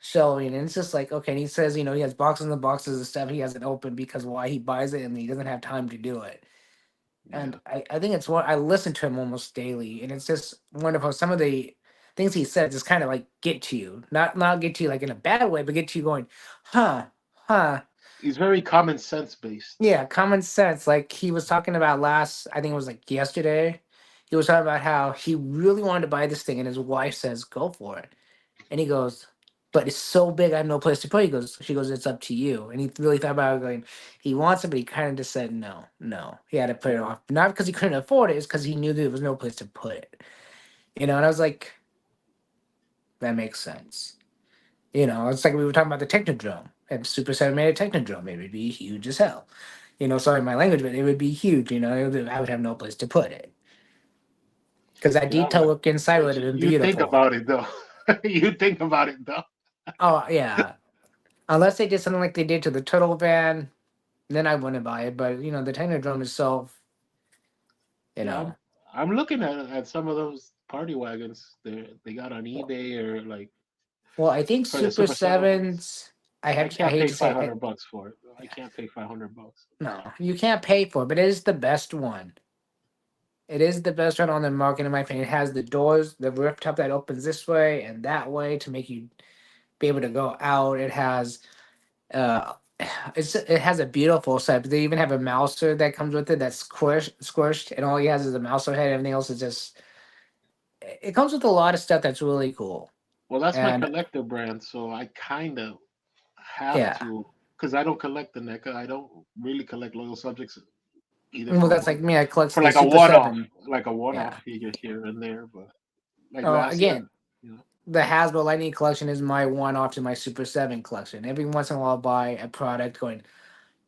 shelving. And it's just like, okay. And he says, he has boxes and boxes of stuff he hasn't opened because why he buys it and he doesn't have time to do it. And Yeah. I think it's what I listen to him almost daily. And it's just wonderful. Some of the things he says just kind of like get to you. Not get to you like in a bad way, but get to you going, huh, huh. He's very common sense based. Yeah, common sense. Like he was talking about last, I think it was like yesterday. He was talking about how he really wanted to buy this thing, and his wife says, "Go for it." And he goes, "But it's so big, I have no place to put it." He goes, "She goes, it's up to you." And he really thought about it, going, he wants it, but he kind of just said no, no. He had to put it Yeah. off, not because he couldn't afford it, it's because he knew there was no place to put it. And I was like, that makes sense. It's like we were talking about the Technodrome. If Super 7 made a Technodrome, it would be huge as hell. Sorry my language, but it would be huge. I would have no place to put it because that Yeah, detail work inside but would have been you think beautiful. about it though. You think about it though. Oh yeah, unless they did something like they did to the Turtle Van, then I wouldn't buy it. But the Technodrome itself, you Yeah, know. I'm looking at some of those party wagons they got on Well, eBay or like well, I think for the Super Super Seven ones. Sevens. I I can't hate pay to say five it. hundred bucks for it. I can't pay $500. No, you can't pay for it, but it is the best one. It is the best one on the market in my opinion. It has the doors, the rooftop that opens this way and that way to make you be able to go out. It has uh it has a beautiful set. They even have a mouser that comes with it that's squished, and all he has is a mouser head. Everything else is just. It comes with a lot of stuff that's really cool, Well, that's my and collector brand, so I kind of have yeah. to because I don't collect the NECA. I don't really collect loyal subjects either Well, that's like me. I collect for the like a Super one-off, Seven. like a one-off Yeah. figure here and there. But like Oh, last year, again, you know, the Hasbro Lightning collection is my one-off to my Super Seven collection. Every once in a while, I'll buy a product going,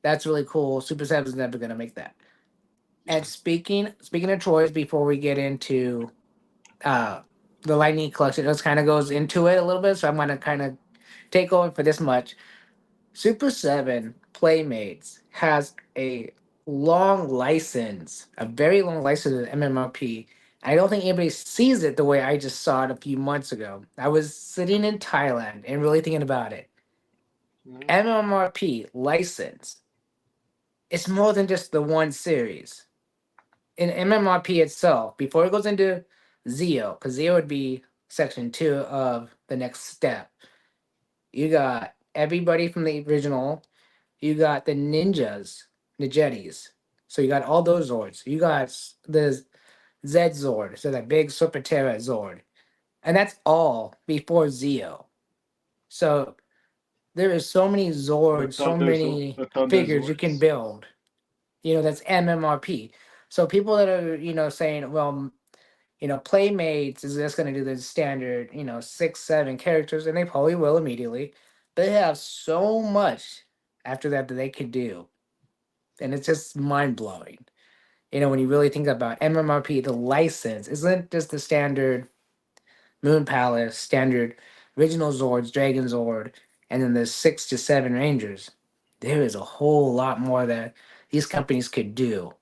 "That's really cool." Super Seven's never gonna make that. yeah. And speaking of toys, before we get into uh the Lightning collection, it kind of goes into it a little bit. So I'm gonna kind of take over for this much. Super 7 Playmates has a long license, a very long license with MMRP. I don't think anybody sees it the way I just saw it a few months ago. I was sitting in Thailand and really thinking about it. Mhm. MMRP license, it's more than just the one series. In MMRP itself, before it goes into Zeo, because Zeo would be section two of the next step, you got everybody from the original. You got the ninjas, Nigetis. So you got all those Zords. You got the Z Zord, so that big Super Terra Zord. And that's all before Zeo. So there is so many Zords, so many The Thunder figures you can Zords. build. That's MMRP. So people that are, saying, well, Playmates is just going to do the standard, 6, 7 characters, and they probably will immediately. They have so much after that they could do, and it's just mind blowing. When you really think about MMRP, the license isn't just the standard Moon Palace, standard original Zords, Dragon Zord, and then the 6 to 7 Rangers. There is a whole lot more that these companies could do.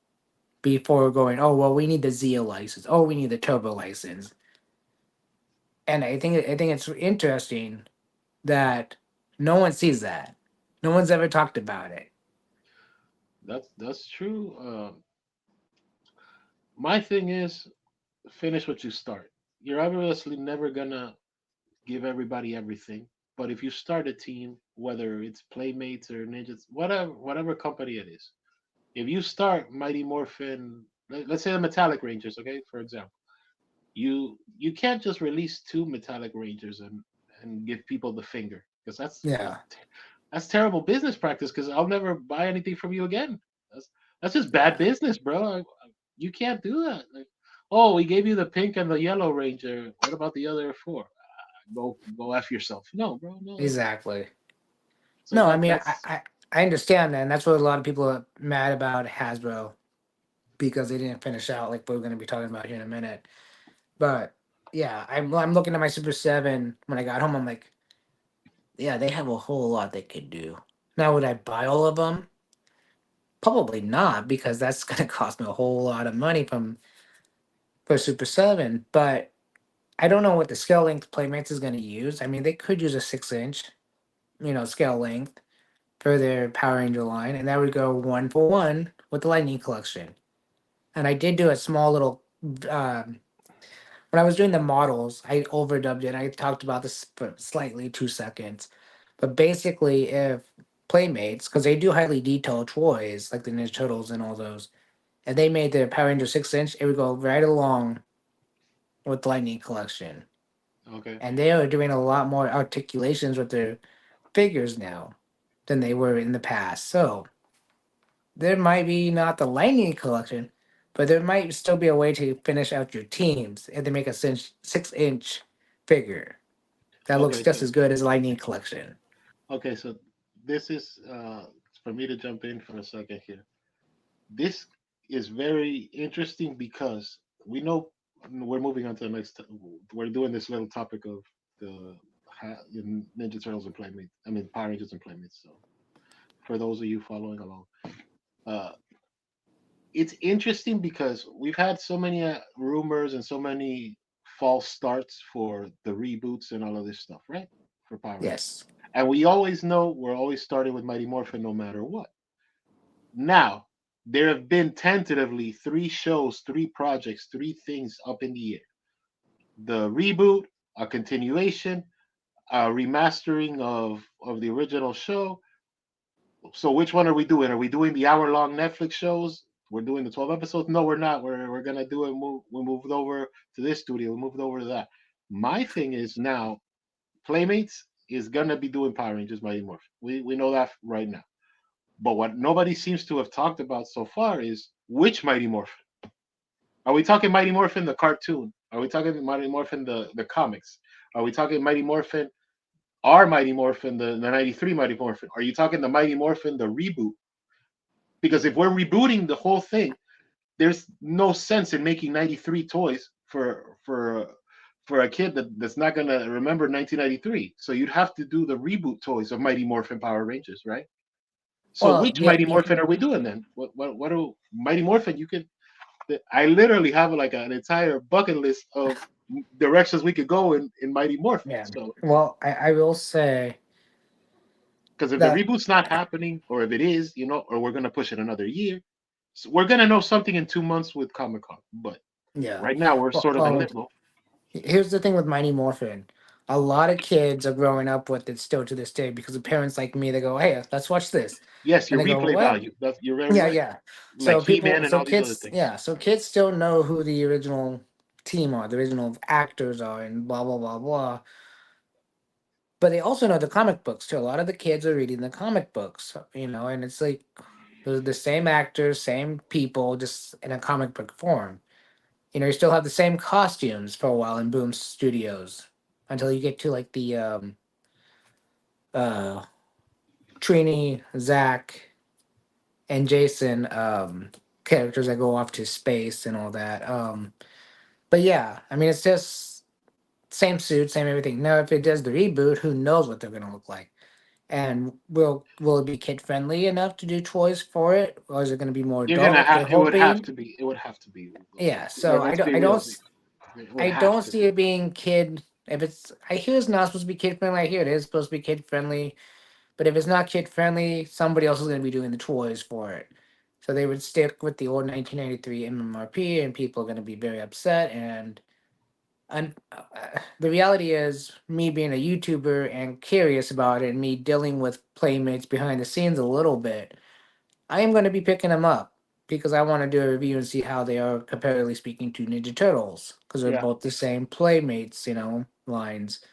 before going, oh well, we need the Zeo license, oh we need the Turbo license. And I think it's interesting that no one sees that. No one's ever talked about it. That's true. My thing is finish what you start. You're obviously never gonna give everybody everything, but if you start a team, whether it's Playmates or Ninjas, whatever company it is, if you start Mighty Morphin, let's say the Metallic Rangers, okay, for example, you can't just release two Metallic Rangers and give people the finger because Yeah, that's terrible business practice. Because I'll never buy anything from you again. That's that's just bad yeah, business, bro. You can't do that. Like, oh, we gave you the pink and the yellow Ranger. What about the other four? Go f yourself. No, bro. No. exactly. So No, I mean that's I understand that, and that's what a lot of people are mad about Hasbro because they didn't finish out like we're going to be talking about here in a minute. But yeah, I'm looking at my Super Seven when I got home. I'm like, yeah, they have a whole lot they could do. Now, would I buy all of them? Probably not, because that's going to cost me a whole lot of money from for Super Seven. But I don't know what the scale length Playmates is going to use. I mean, they could use a 6 inch, scale length for their Power Ranger line, and that would go 1 for 1 with the Lightning Collection. And I did do a small little um, when I was doing the models, I overdubbed it. I talked about this for slightly 2 seconds, but basically, if Playmates, because they do highly detailed toys like the Ninja Turtles and all those, and they made their Power Ranger 6 inch, it would go right along with the Lightning Collection. okay. And they are doing a lot more articulations with their figures now than they were in the past. So there might be not the Lightning Collection, but there might still be a way to finish out your teams and to make a 6 inch figure that looks Okay. just as good as Lightning Collection. So this is for me to jump in for a second here. This is very interesting because we know we're moving on to the next. We're doing this little topic of the Ninja Turtles and Playmates. I mean Power Rangers and Playmates. So for those of you following along, uh, it's interesting because we've had so many rumors and so many false starts for the reboots and all of this stuff, right? For Power Rangers, Yes. and we always know we're always starting with Mighty Morphin no matter what. Now, there have been tentatively three shows, three projects, three things up in the air: the reboot, a continuation, a remastering of the original show. So which one are we doing? Are we doing the hour-long Netflix shows? We're doing the 12 episodes? No, we're not. We're gonna do it. We moved over to this studio. We moved over to that. My thing is now Playmates is gonna be doing Power Rangers Mighty Morphin. We know that right now. But what nobody seems to have talked about so far is which Mighty Morphin. Are we talking Mighty Morphin the cartoon? Are we talking Mighty Morphin the comics? Are we talking Mighty Morphin our Mighty Morphin the 93 Mighty Morphin? Are you talking the Mighty Morphin the reboot? Because if we're rebooting the whole thing, there's no sense in making 93 toys for a kid that's not gonna remember 1993. So you'd have to do the reboot toys of Mighty Morphin Power Rangers, right? So Well, which yeah, Mighty yeah, Morphin are we doing then? What do Mighty Morphin? You could I literally have like an entire bucket list of directions we could go in Mighty Morphin. yeah. So Well, I will say because if the that reboot's not happening, or if it is, or we're gonna push it another year, so we're gonna know something in 2 months with Comic Con. But yeah. right now we're Well, sort of in limbo. here's the thing with Mighty Morphin. A lot of kids are growing up with it still to this day because of parents like me. They go, "Hey, let's watch this," Yes, and your they go, replay "What?" value. You're very Yeah, right. yeah. Like So He-Man people, and all these other things. so kids still know who the original team are, the original actors are, and blah blah blah blah. But they also know the comic books too. A lot of the kids are reading the comic books, and it's like they're the same actors, same people, just in a comic book form. You still have the same costumes for a while in Boom Studios until you get to like the uh Trini, Zach, and Jason characters that go off to space and all that. But yeah, I mean it's just same suit, same everything. Now if it does the reboot, who knows what they're gonna look like? And will it be kid friendly enough to do toys for it, or is it going to be more You're gonna adult? have. They're It would have hoping. to be. It would have to be. Yeah. So Let's be real. It would I have don't to see be. it being kid. If it's, I hear it's not supposed to be kid friendly. I hear it is supposed to be kid friendly. But if it's not kid friendly, somebody else is going to be doing the toys for it. So they would stick with the old 1993 MMRP, and people are going to be very upset. And the reality is, me being a YouTuber and curious about it, and me dealing with playmates behind the scenes a little bit, I am going to be picking them up because I want to do a review and see how they are comparatively speaking to Ninja Turtles, because they're Yeah. both the same playmates, lines.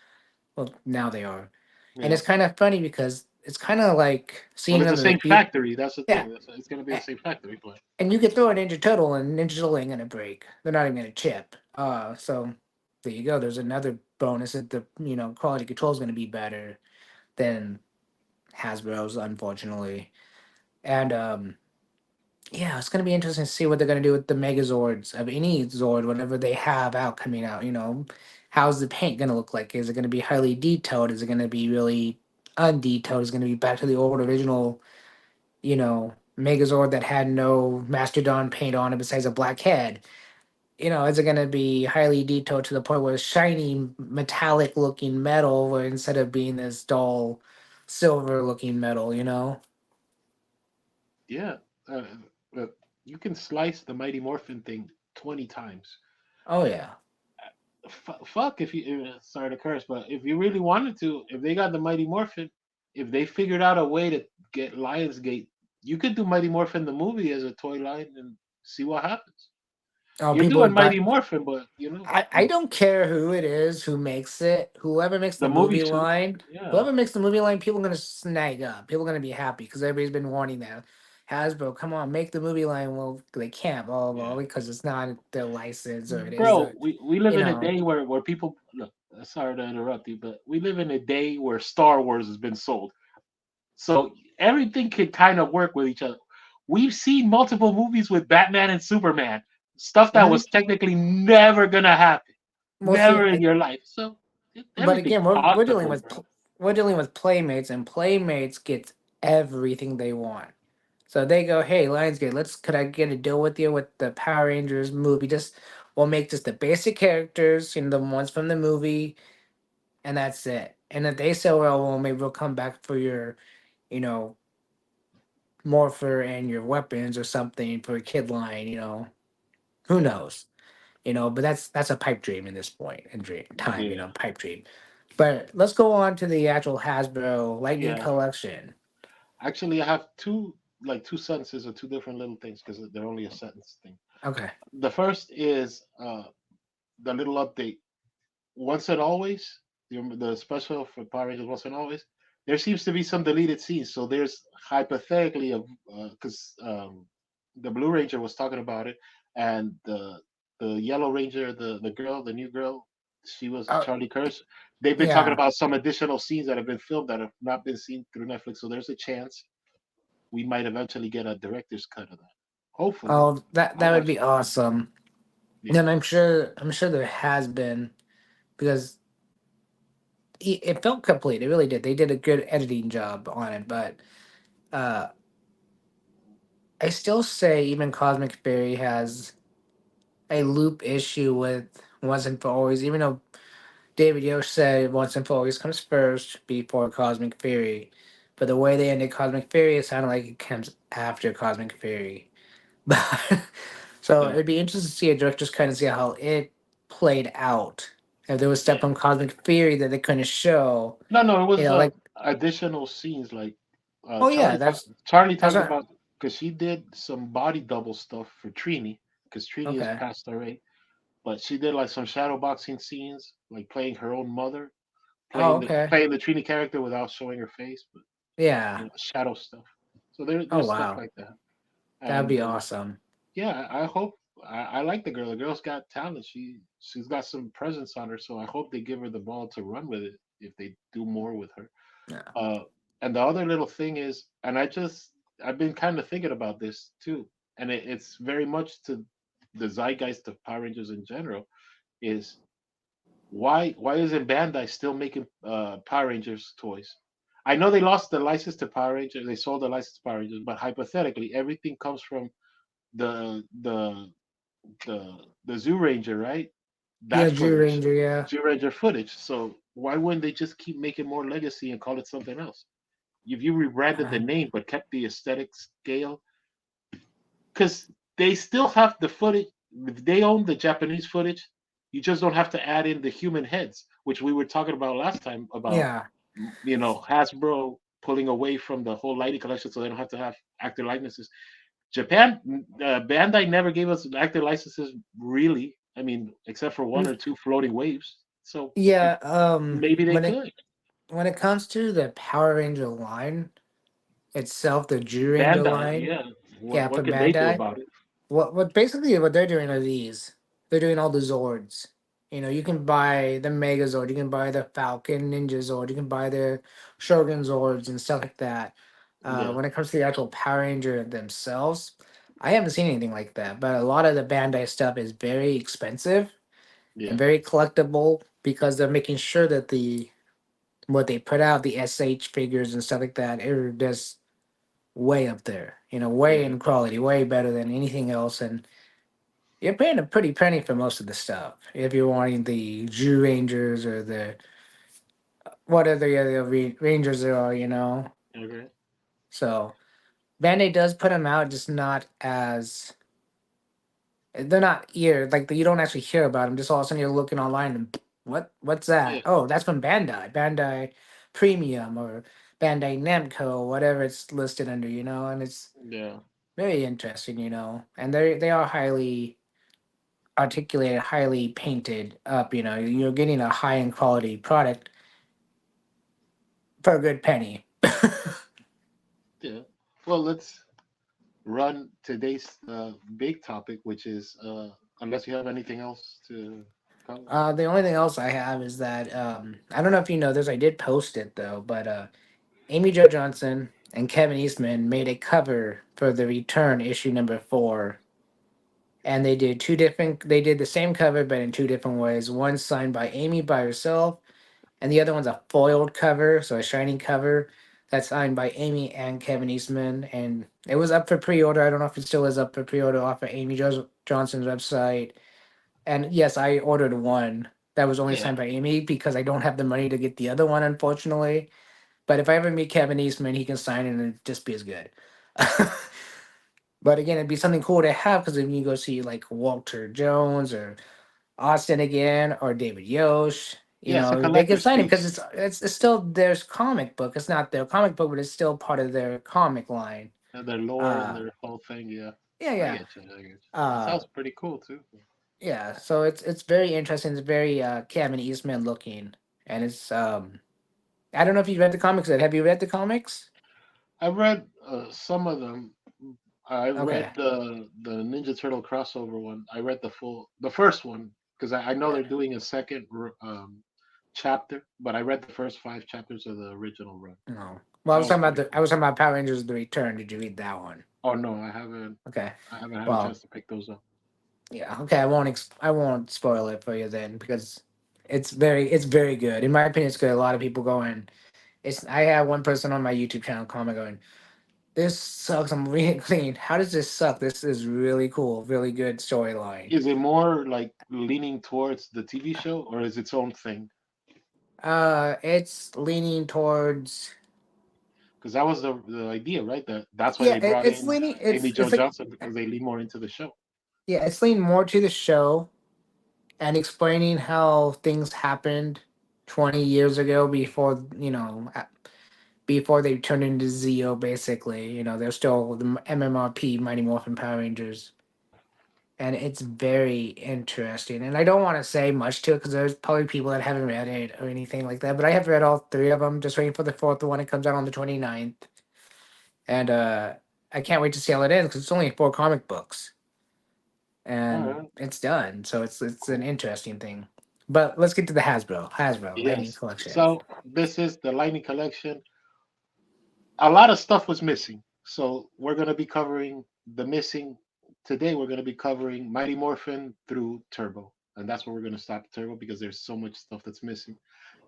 Well, now they are. And Yeah. it's kind of funny because it's kind of like Well, seeing it's the them in the same future. factory. That's the Yeah. thing. It's gonna be the A- same factory, but And you could throw a Ninja Turtle and Ninja Turtle ain't gonna break. They're not even gonna chip. So there you go. There's another bonus that the quality control is gonna be better than Hasbro's, unfortunately. And yeah, it's gonna be interesting to see what they're gonna do with the Megazords of any Zord, whatever they have out coming out. How's the paint gonna look like? Is it gonna be highly detailed? Is it gonna be really undetailed? Is it gonna be back to the old original, Megazord that had no Mastodon paint on it besides a black head? Is it gonna be highly detailed to the point where it's shiny metallic looking metal, or instead of being this dull silver looking metal? yeah. Uh, but you can slice the Mighty Morphin thing 20 times. Oh yeah. Fuck if you sorry to curse, but if you really wanted to, if they got the Mighty Morphin, if they figured out a way to get Lionsgate, you could do Mighty Morphin the movie as a toy line and see what happens. Oh, You're people doing would buy. Mighty Morphin, but I don't care who it is who makes it. Whoever makes the the movie movie too. line, Yeah, whoever makes the movie line, people are gonna snag up. People are gonna be happy because everybody's been wanting that. Hasbro, come on, make the movie line. Well, they can't, blah blah yeah, blah, because it's not their license or it is bro. the, We live you in a know. day where people look. Sorry to interrupt you, but we live in a day where Star Wars has been sold. So everything can kind of work with each other. We've seen multiple movies with Batman and Superman, stuff that Mhm. was technically never gonna happen, Well, see, never in your life. So but everything's again, we're dealing possible, with bro. we're dealing with playmates, and playmates get everything they want. So they go, hey, Lionsgate, could I get a deal with you with the Power Rangers movie? Just we'll make just the basic characters, the ones from the movie, and that's it. And if they say, well, maybe we'll come back for your, you know, morpher and your weapons or something for a kid line, who knows? But that's a pipe dream in this point in dream time, Yeah, pipe dream. But let's go on to the actual Hasbro Lightning yeah. Collection. Actually, I have two sentences or two different little things because they're only a sentence thing. Okay. The first is the little update. Once and always, the special for Power Rangers Once and Always, there seems to be some deleted scenes. So there's hypothetically of because the Blue Ranger was talking about it, and the Yellow Ranger, the girl, the new girl, she was Oh Charlie Curse. They've been talking yeah. about some additional scenes that have been filmed that have not been seen through Netflix. So there's a chance we might eventually get a director's cut of that. Hopefully, Oh, that I'll that would watch be it. awesome. Yeah, And I'm sure there has been, because it felt complete. It really did. They did a good editing job on it, but uh, I still say even Cosmic Fairy has a loop issue with Once and For Always, even though David Yost said Once and For Always comes first before Cosmic Fury. But the way they ended Cosmic Fury, it sounded like it comes after Cosmic Fury. But so yeah, it'd be interesting to see a director's cut and see how it played out. If there was stuff yeah. from Cosmic Fury that they couldn't show, No, no, it was like, additional scenes like oh yeah, Charlie that's talked not about because she did some body double stuff for Trini because Trini has okay. passed away, but she did like some shadow boxing scenes, like playing her own mother, Oh okay, playing the Trini character without showing her face, but yeah. shadow stuff. So Oh there's stuff wow, like that, that'd and be awesome. yeah, I hope I like the girl. The girl's got talent. She's got some presence on her, so I hope they give her the ball to run with it if they do more with her. Yeah. Uh, and the other little thing is, and I've been kind of thinking about this too, and it's very much to the zeitgeist of Power Rangers in general. Is why isn't Bandai still making Power Rangers toys? I know they lost the license to Power Rangers. They sold the license to Power Rangers, but hypothetically, everything comes from the the the Zoo Ranger, right? Yeah, That Jew footage, Ranger. Yeah, Zoo Ranger footage. So why wouldn't they just keep making more Legacy and call it something else? If you rebranded the um, name but kept the aesthetic scale, because they still have the footage. If they own the Japanese footage, you just don't have to add in the human heads, which we were talking about last time about yeah, Hasbro pulling away from the whole lighting collection, so they don't have to have actor likenesses. Japan, Bandai never gave us actor licenses, really. I mean, except for one N- or two floating waves. So yeah. maybe they could. When it comes to the Power Ranger line itself, the Jew Ranger Bandai, line, yeah. yeah, What for can they do Bandai. about it? What basically what they're doing are these. They're doing all the Zords. You know, you can buy the Mega Zord, you can buy the Falcon Ninja Zord, you can buy the Shogun Zords and stuff like that. Yeah, When it comes to the actual Power Ranger themselves, I haven't seen anything like that. But a lot of the Bandai stuff is very expensive and yeah, very collectible because they're making sure that the what they put out, the SH figures and stuff like that, are just way up there. You know, way yeah, in quality, way better than anything else. And you're paying a pretty penny for most of the stuff. If you're wanting the Jew Rangers or the what other Rangers there are, you know. okay, So Band-Aid does put them out, just not as they're not here. Like you don't actually hear about them. Just all of a sudden you're looking online and what's yeah, that? Oh, that's from Bandai Premium or Bandai Namco, whatever it's listed under, you know. And it's yeah, very interesting, you know. And they are highly articulated, highly painted up. You know, you're getting a high end quality product for a good penny. yeah. Well, let's run today's big topic, which is unless you have anything else to cover. The only thing else I have is that I don't know if you know this. I did post it though, but Amy Jo Johnson and Kevin Eastman made a cover for the Return issue number 4, and they did two different. They did the same cover, but in two different ways. One signed by Amy by herself, and the other one's a foiled cover, so a shiny cover that's signed by Amy and Kevin Eastman, and it was up for pre-order. I don't know if it still is up for pre-order off of Johnson's website. And yes, I ordered one that was only Yeah, signed by Amy because I don't have the money to get the other one, unfortunately. But if I ever meet Kevin Eastman, he can sign it and it'd just be as good. But again, it'd be something cool to have because if you go see like Walter Jones or Austin again or David Yosh, you yeah. It's a know, they can collector's sign it because piece. it's still their comic book. It's not their comic book, but it's still part of their comic line. And their lore and Uh, their whole thing. Yeah, yeah, I yeah. get you. I get you. It Uh, sounds pretty cool too. yeah. So it's very interesting. It's very Kevin Eastman looking, and it's I don't know if you read the comics yet. Have you read the comics? I read some of them. I Okay. read the Ninja Turtle crossover one. I read the first one because I know Yeah. they're doing a second chapter, but I read the first 5 chapters of the original run. No. Well, That was pretty I cool. was talking about Power Rangers: The Return. Did you read that one? Oh no, I haven't. Okay. I haven't had a Well, chance to pick those up. yeah. Okay. I won't spoil it for you then because it's very good. In my opinion, it's good. A lot of people going. It's. I have one person on my YouTube channel comment going, "This sucks. I'm reading clean. How does this suck? This is really cool. Really good storyline." Is it more like leaning towards the TV show, or is its own thing? It's leaning towards. Because that was the idea, right? That's why Yeah, they brought it's in leaning. Amy Jo It's like Johnson because they lean more into the show. yeah, it's leaning more to the show and explaining how things happened 20 years ago before before they turned into Zeo. Basically, you know, they're still the MMRP Mighty Morphin Power Rangers, and it's very interesting. And I don't want to say much to it because there's probably people that haven't read it or anything like that, but I have read all three of them, just waiting for the fourth one. It comes out on the 29th, and I can't wait to see how it ends because it's only 4 comic books All and right, it's done. So it's an cool. interesting thing. But let's get to the Hasbro Lightning Yes. Collection. So this is the Lightning Collection. A lot of stuff was missing. So we're going to be covering the missing. Today we're going to be covering Mighty Morphin through Turbo. And that's where we're going to stop Turbo because there's so much stuff that's missing.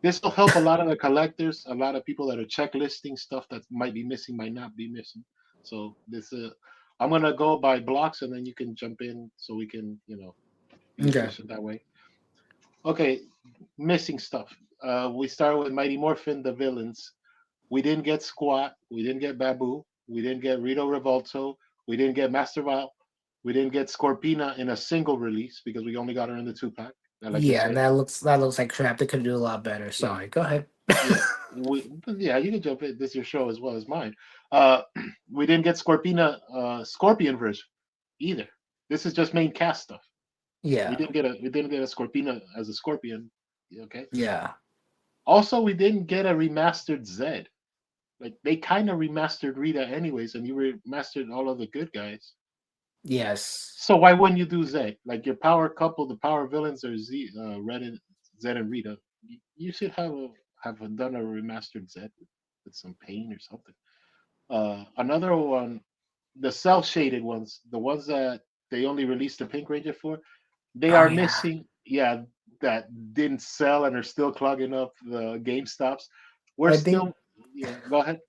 This will help a lot of the collectors, a lot of people that are checklisting stuff that might be missing, might not be missing. So this, I'm gonna go by blocks, and then you can jump in, so we can, be Okay. efficient that way. Okay, missing stuff. We start with Mighty Morphin, the villains. We didn't get Squat. We didn't get Babu. We didn't get Rito Revolto. We didn't get Master Val. We didn't get Scorpina in a single release because we only got her in the 2 pack. Like you Yeah, and said, that looks like crap. They could do a lot better. yeah, Sorry. Go ahead. yeah, yeah. You can jump in. This is your show as well as mine. Uh, we didn't get Scorpina, Scorpion version either. This is just main cast stuff. Yeah. We didn't get a Scorpina as a Scorpion. Okay. Yeah. Also, we didn't get a remastered Zed. Like they kind of remastered Rita anyways, and you remastered all of the good guys. Yes. So why wouldn't you do Zed? Like your power couple, the power villains are Red and Zed and Rita. You should have done a remastered Zed with some pain or something. Another one, the cell shaded ones, the ones that they only released the Pink Ranger for, they Oh are yeah. missing. Yeah, that didn't sell and are still clogging up the Game Stops. We're I think still, yeah. Go ahead.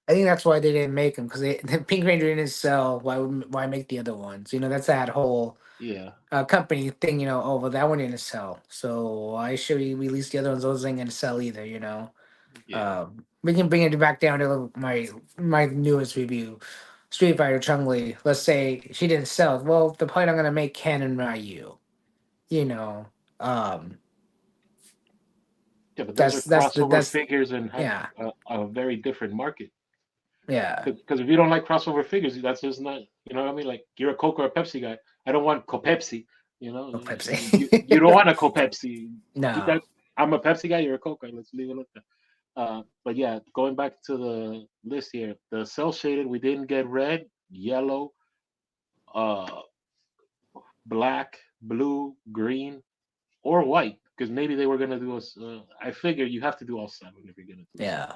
I think that's why they didn't make them because the Pink Ranger didn't sell. Why make the other ones? That's that whole Yeah, company thing. Oh, well, that one didn't sell, so why should we release the other ones? Those ain't gonna sell either. yeah. We can bring it back down to my newest review. Street Fighter Chun Li. Let's say she didn't sell. Well, they're probably not gonna make Ken and Ryu. You know. Um. Yeah, but those are That's crossover figures and have yeah, a very different market. yeah. Because if you don't like crossover figures, that's just not, you know what I mean? Like you're a Coke or a Pepsi guy. I don't want Copepsi. You know, Oh, you don't Pepsi. want a Copepsi. Keep No. that. I'm a Pepsi guy. You're a Coke guy. Let's leave it like that. But yeah, going back to the list here, the cell shaded, we didn't get red, yellow, uh, black, blue, green, or white. Because maybe they were gonna do us. I figure you have to do all seven if you're gonna do seven. Yeah.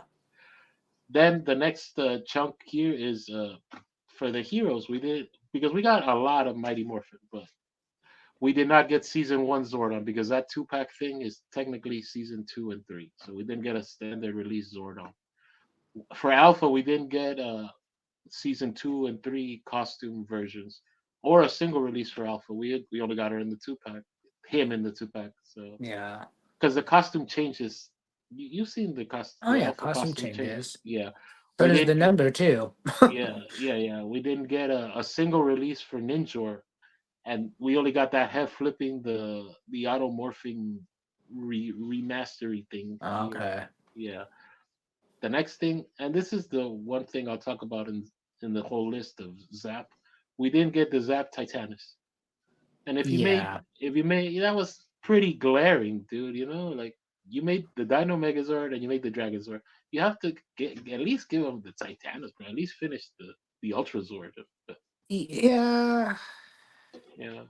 Then the next chunk here is for the heroes. We did because we got a lot of Mighty Morphin, but we did not get season one Zordon because that 2 pack thing is technically season two and three. So we didn't get a standard release Zordon. For Alpha, we didn't get season two and three costume versions or a single release for Alpha. We only got her in the 2 pack, him in the 2 pack. So Yeah. because the costume changes, you've seen Oh the yeah, Alpha costume costume changes. changes. Yeah, So we does the didn't. number too. Yeah, yeah, yeah. We didn't get a single release for Ninjor, and we only got that head flipping the automorphing remastery thing here. Okay. Yeah. The next thing, and this is the one thing I'll talk about in the whole list of Zap, we didn't get the Zap Titanus. And Yeah. if you made that was pretty glaring, dude. Like you made the Dino Megazord and you made the Dragon Zord. You have to at least give them the Titanus, bro. At least finish the Ultra Zord. Yeah. Yeah.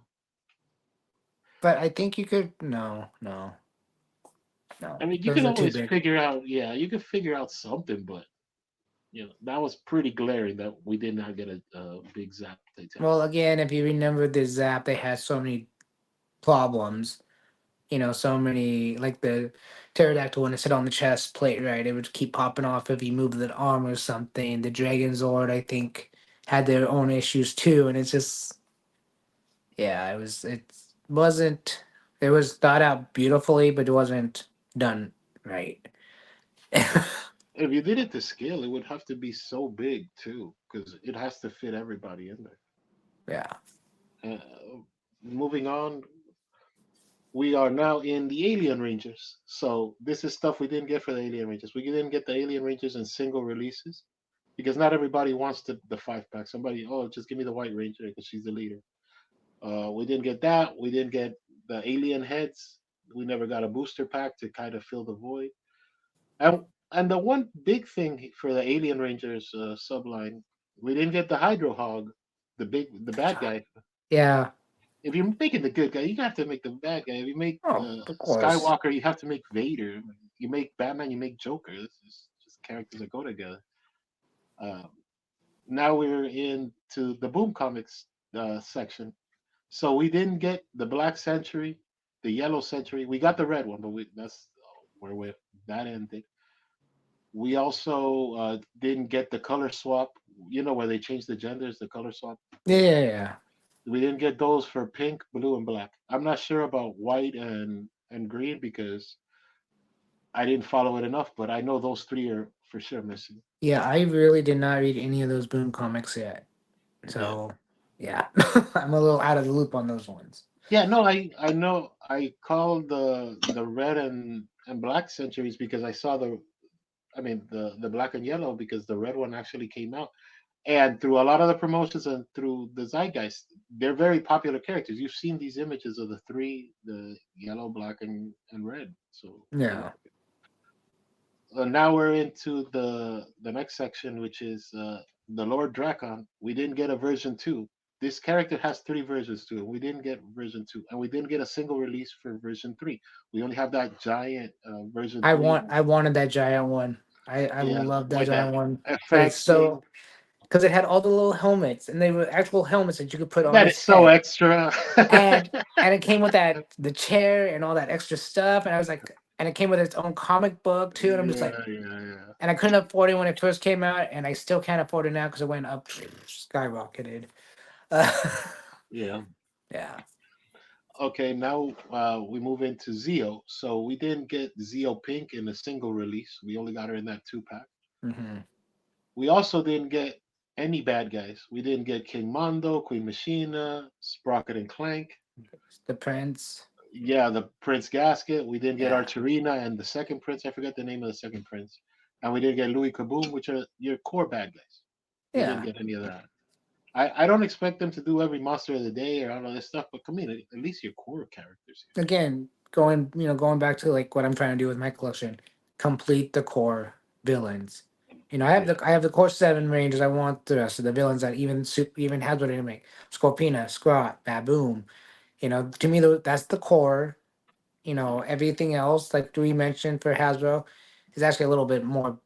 But I think you could no, no, I no. mean, you Those can are too always big. figure out. Yeah, you can figure out something, but that was pretty glaring that we did not get a big Zap Well, Titanus. again, if you remember the Zap, they had so many problems. So many like the pterodactyl when it sit on the chest plate, right? It would keep popping off if you moved the arm or something. The Dragon Zord, I think, had their own issues too, and it's just yeah, it wasn't it was thought out beautifully, but it wasn't done right. If you did it to scale, it would have to be so big too, because it has to fit everybody in there. Yeah. Moving on, we are now in the Alien Rangers. So this is stuff we didn't get for the Alien Rangers. We didn't get the Alien Rangers in single releases because not everybody wants the 5 pack. Somebody, oh, just give me the White Ranger because she's the leader. We didn't get that. We didn't get the Alien heads. We never got a booster pack to kind of fill the void. And the one big thing for the Alien Rangers subline, we didn't get the Hydro Hog, the bad guy. Yeah. If you're making the good guy, you have to make the bad guy. If you make Oh, of course. Skywalker, you have to make Vader. You make Batman, you make Joker. This is just characters that go together. Uh, Now we're into the Boom Comics section. So we didn't get the Black Century, the Yellow Century. We got the red one, but where that ended. We also didn't get the color swap. You know where they changed the genders, the color swap. Yeah, yeah, yeah. We didn't get those for pink, blue, and black. I'm not sure about white and green because I didn't follow it enough, but I know those three are for sure missing. Yeah, I really did not read any of those Boom comics yet. Yeah. So, yeah, I'm a little out of the loop on those ones. Yeah, no, I know I called the red and black centuries because I saw the black and yellow because the red one actually came out. And through a lot of the promotions and through the zeitgeist, they're very popular characters. You've seen these images of the three, the yellow, black, and red. So they look. Yeah. Now we're into the next section, which is the Lord Drakon. We didn't get a version two. This character has three versions to it. We didn't get version two, and we didn't get a single release for version three. We only have that giant version three. I wanted that giant one. I Yeah, love that with that giant one. It's effects thing. so because it had all the little helmets and they were actual helmets that you could put on That his is so head. extra. And it came with that the chair and all that extra stuff. And I was like, and it came with its own comic book too. And I'm just like, Yeah, yeah, yeah. and I couldn't afford it when it first came out, and I still can't afford it now because it went up, skyrocketed. Uh, Yeah. yeah. Okay, now we move into Zeo. So we didn't get Zeo Pink in a single release. We only got her in that two pack. Hmm. We also didn't get any bad guys. We didn't get King Mondo, Queen Machina, Sprocket and Clank. The Prince. Yeah, the Prince Gasket. We didn't get Yeah. Archerina and the second Prince. I forget the name of the second Prince. And we didn't get Louis Kaboom, which are your core bad guys. We didn't Yeah. get any of that. I don't expect them to do every monster of the day or all of this stuff, but come in, at least your core characters Again, going back to like what I'm trying to do with my collection, complete the core villains. here. I have the core seven rangers. I want the rest of the villains that even has what I make. Scorpina, Scrot, Baboom. To me, that's the core. Everything else, like we mentioned for Hasbro, is actually a little bit more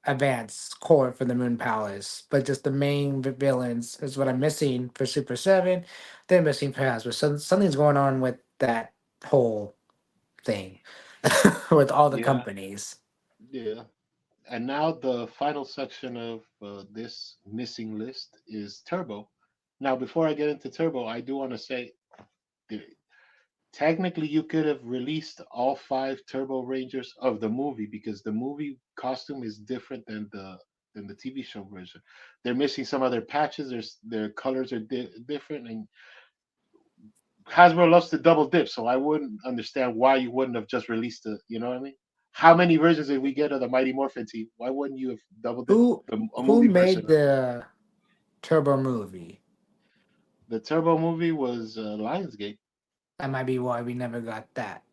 advanced core for the Moon Palace. But just the main villains is what I'm missing for Super 7. They're missing for Hasbro. So something's going on with that whole thing with all the Yeah, companies. yeah. And now the final section of this missing list is Turbo. Now, before I get into Turbo, I do want to say that technically you could have released all five Turbo Rangers of the movie because the movie costume is different than the TV show version. They're missing some of their patches. Their colors are different, and Hasbro loves to double dip. So I wouldn't understand why you wouldn't have just released the. You know what I mean? How many versions did we get of the Mighty Morphin team? Why wouldn't you have double dipped Who a who movie version made of it? the Turbo movie? The Turbo movie was Lionsgate. That might be why we never got that.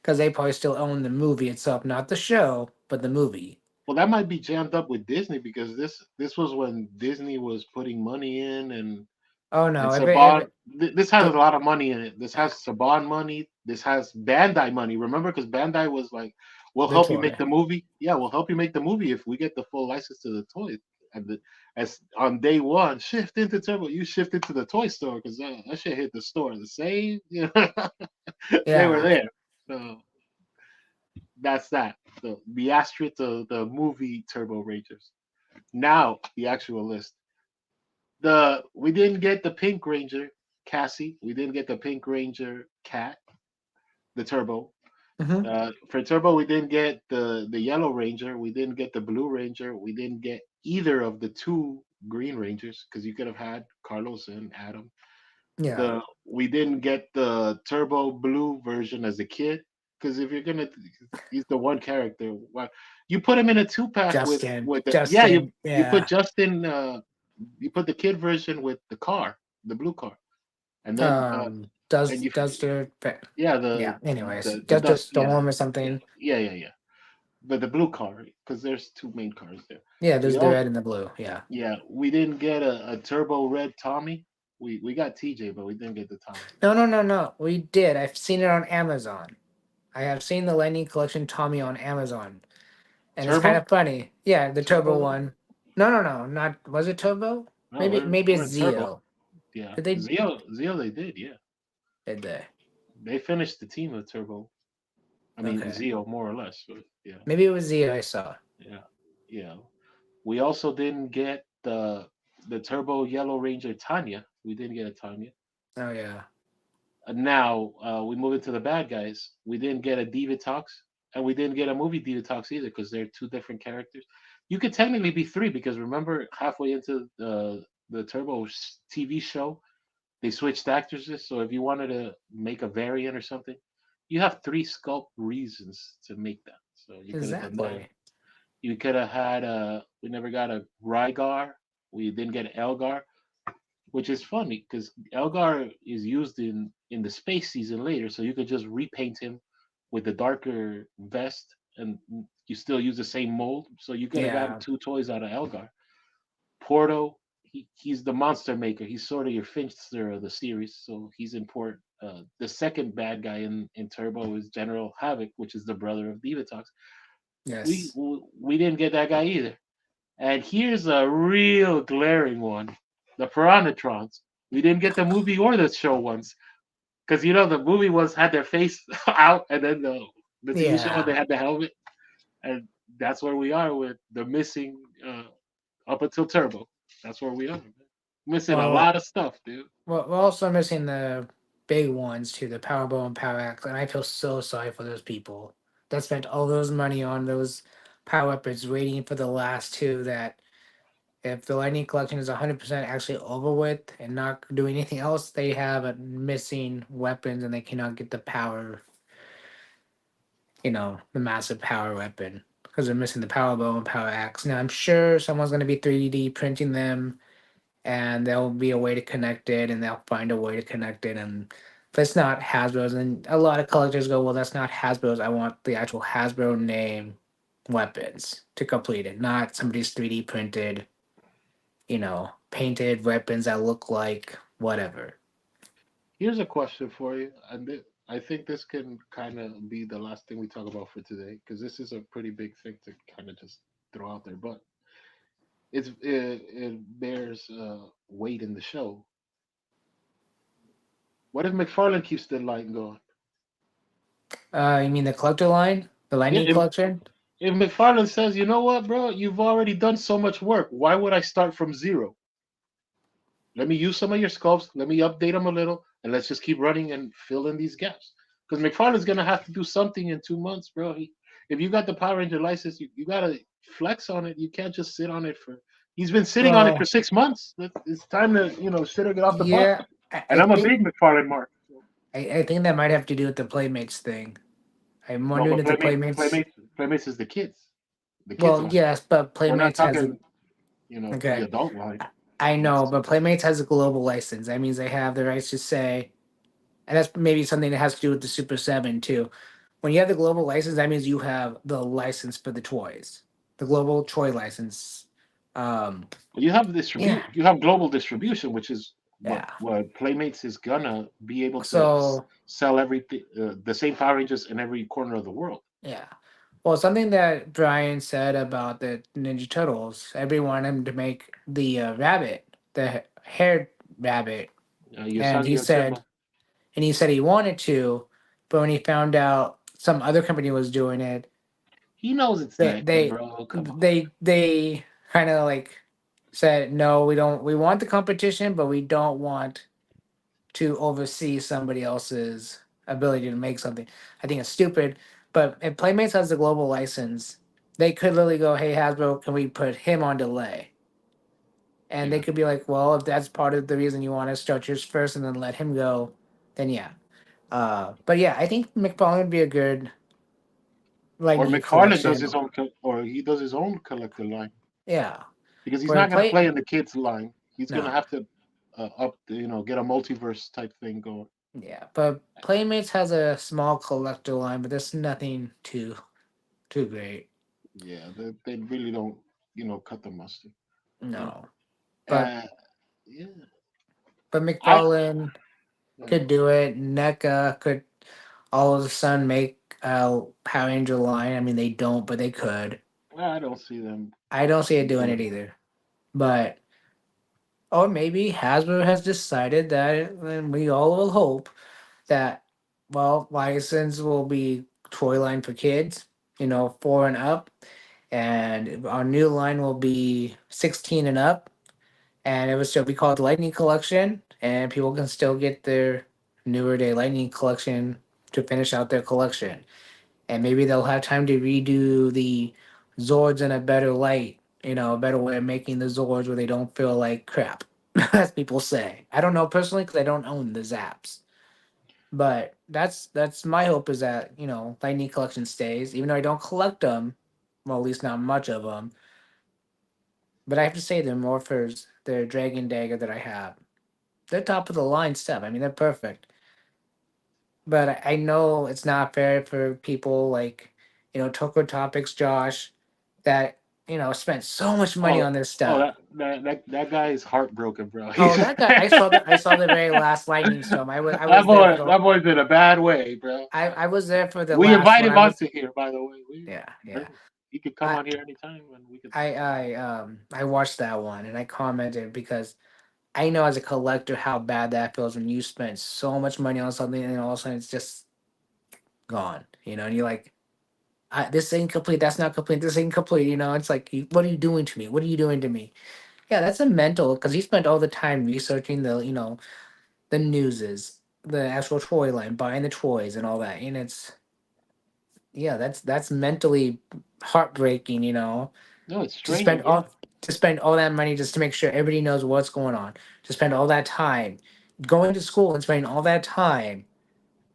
Because they probably still own the movie itself, not the show, but the movie. Well, that might be jammed up with Disney because this was when Disney was putting money in Oh and no! Saban. This has a So, lot of money in it. This has Saban money. This has Bandai money. Remember, because Bandai was like, "We'll the help you make toy. the movie. Yeah, we'll help you make the movie if we get the full license to the toy." And as on day one, shift into Turbo. You shift into the toy store because that shit hit the store the same. You know, they were Yeah. there. So that's that. The asterisk to the movie Turbo Rangers. Now the actual list. The We didn't get the Pink Ranger Cassie. We didn't get the Pink Ranger Cat, the Turbo. Hmm. For Turbo, we didn't get the Yellow Ranger. We didn't get the Blue Ranger. We didn't get either of the two Green Rangers because you could have had Carlos and Adam. Yeah. We didn't get the Turbo Blue version as a kid because if you're gonna use the one character, why you put him in a two pack Justin. with the yeah Justin. you put Yeah. Justin you put the kid version with the car, the blue car, and then and you Does the yeah yeah. Anyways, the just a dust storm or yeah something. yeah but the blue car because there's two main cars there. Yeah. We There's the all red and the blue. Yeah. yeah we didn't get a turbo red Tommy. We got TJ, but we didn't get the Tommy. No, no, no, no. We did. I've seen it on Amazon. I have seen the Lightning Collection Tommy on Amazon, and it's kind Turbo of funny. Yeah, the Turbo Turbo. one. No, no, no, not was it Turbo? No, Maybe we're it's in turbo. Zeo. Yeah, Did Zeo they did. Yeah, they? they finished the team of turbo. I mean, Okay. Zeo more or less. But yeah, Maybe it was Zia I saw. yeah, yeah. We also didn't get the Turbo Yellow Ranger Tanya. We didn't get a Tanya. Oh yeah. Now we move into the bad guys. We didn't get a Divatox, and we didn't get a movie Divatox either because they're two different characters. You could technically be three because remember halfway into the Turbo TV show, they switched actresses. So if you wanted to make a variant or something, you have three sculpt reasons to make that. So you could have done that. Exactly. You could have had a. We never got a Rygar. We didn't get Elgar, which is funny because Elgar is used in the space season later, so you could just repaint him with the darker vest, and you still use the same mold. So you could have gotten Yeah. two toys out of Elgar. Porto, he's the monster maker. He's sort of your Finster of the series, so he's important. The second bad guy in Turbo is General Havoc, which is the brother of Divatox. We Yes. we didn't get that guy either. And here's a real glaring one: the Piranatrons. We didn't get the movie or the show ones because the movie was had their face out, and then the TV show they Yeah. had the helmet, and that's where we are with the missing up until Turbo. That's where we are. Man. Missing a Well, lot of stuff, dude. we're also missing the big ones too, the Powerball and Power Axe, and I feel so sorry for those people that spent all those money on those power weapons, waiting for the last two. That if the Lightning Collection is 100% actually over with and not doing anything else, they have a missing weapons and they cannot get the power, the massive power weapon because they're missing the power bow and power axe. Now I'm sure someone's going to be 3D printing them, and there'll be a way to connect it, and they'll find a way to connect it. And if it's not Hasbro's, and a lot of collectors go, well, that's not Hasbro's. I want the actual Hasbro name weapons to complete it, not somebody's 3D printed, painted weapons that look like whatever. Here's a question for you, and I think this can kind of be the last thing we talk about for today because this is a pretty big thing to kind of just throw out there, but it bears weight in the show. What if McFarlane keeps the line going? You mean the collector line, the Yeah, Lightning collection? if McFarlane says, you know what, bro, you've already done so much work. Why would I start from zero? Let me use some of your sculpts. Let me update them a little, and let's just keep running and fill in these gaps. Because McFarlane's gonna have to do something in 2 months, bro. If you got the Power Ranger license, you gotta flex on it. You can't just sit on it for. He's been sitting on it for Well, 6 months. It's time to shit or get off the pot. yeah, I, And I I'm a think big McFarlane mark. So. I think that might have to do with the Playmates thing. I'm No, wondering but if the Playmates. Playmates is the kids, the kids Well, line. yes, but We're not Playmates has a. talking, the Okay, adult line. I know, That's but Playmates has a global license. That means they have the rights to say, and that's maybe something that has to do with the Super 7 too. When you have the global license, that means you have the license for the toys, the global toy license. Um, you have yeah, you have global distribution, which is yeah. what Playmates is gonna be able to So sell everything, the same Power Rangers in every corner of the world. yeah. Well, something that Brian said about the Ninja Turtles, everyone wanted him to make the rabbit, the haired rabbit, and Yasagi Yojimbo, he said he wanted to, but when he found out some other company was doing it, he knows it's they dead, they bro. Come on. they kind of like said no, we don't. We want the competition, but we don't want to oversee somebody else's ability to make something. I think it's stupid. But if Playmates has the global license, they could literally go, "Hey Hasbro, can we put him on delay?" And they Yeah. could be like, "Well, if that's part of the reason you want to start yours first and then let him go, then yeah." But yeah, I think McFarlane would be a good Or Lightning McFarlane does collection. his own, or he does his own collector line Yeah, because he's where not gonna play play in the kids line. He's gonna no, have to get a multiverse type thing going. yeah, but Playmates has a small collector line, but there's nothing too great. Yeah, they really don't, cut the mustard. You know, No, but uh, yeah, I, McFarlane yeah, could do it. NECA could all of a sudden make a Power Ranger line. I mean, they don't, but they could. I don't see them I don't see it doing it doing either. But or maybe Hasbro has decided that, and we all will hope that, well, license will be toy line for kids, 4 and up, and our new line will be 16 and up, and it will still be called the Lightning Collection, and people can still get their newer day Lightning Collection to finish out their collection, and maybe they'll have time to redo the Zords in a better light, a better way of making the Zords where they don't feel like crap, as people say. I don't know personally because I don't own the Zaps, but that's my hope is that Lightning Collection stays, even though I don't collect them, well, at least not much of them. But I have to say, the Morphers, the Dragon Dagger that I have, they're top of the line stuff. I mean, they're perfect. But I know it's not fair for people like, Toko Topics, Josh, that, spent so much money Oh, on this oh, stuff. that guy is heartbroken, bro. Oh, He's that guy! I saw the very last Lightning Storm. I was there for that the. boy's in a bad way, bro. I was there for the We last invite one. him onto here, by the way. Yeah, yeah. He could come I on here anytime, and we could talk about it. I watched that one and I commented because I know as a collector how bad that feels when you spend so much money on something and all of a sudden it's just gone. And you're like, this ain't complete. That's not complete. This ain't complete. It's like, what are you doing to me? What are you doing to me? Yeah, that's a mental because he spent all the time researching the newses, the actual toy line, buying the toys and all that, and it's yeah, that's mentally heartbreaking. No, it's To spend straining, yeah. all to spend all that money just to make sure everybody knows what's going on. To spend all that time going to school and spending all that time,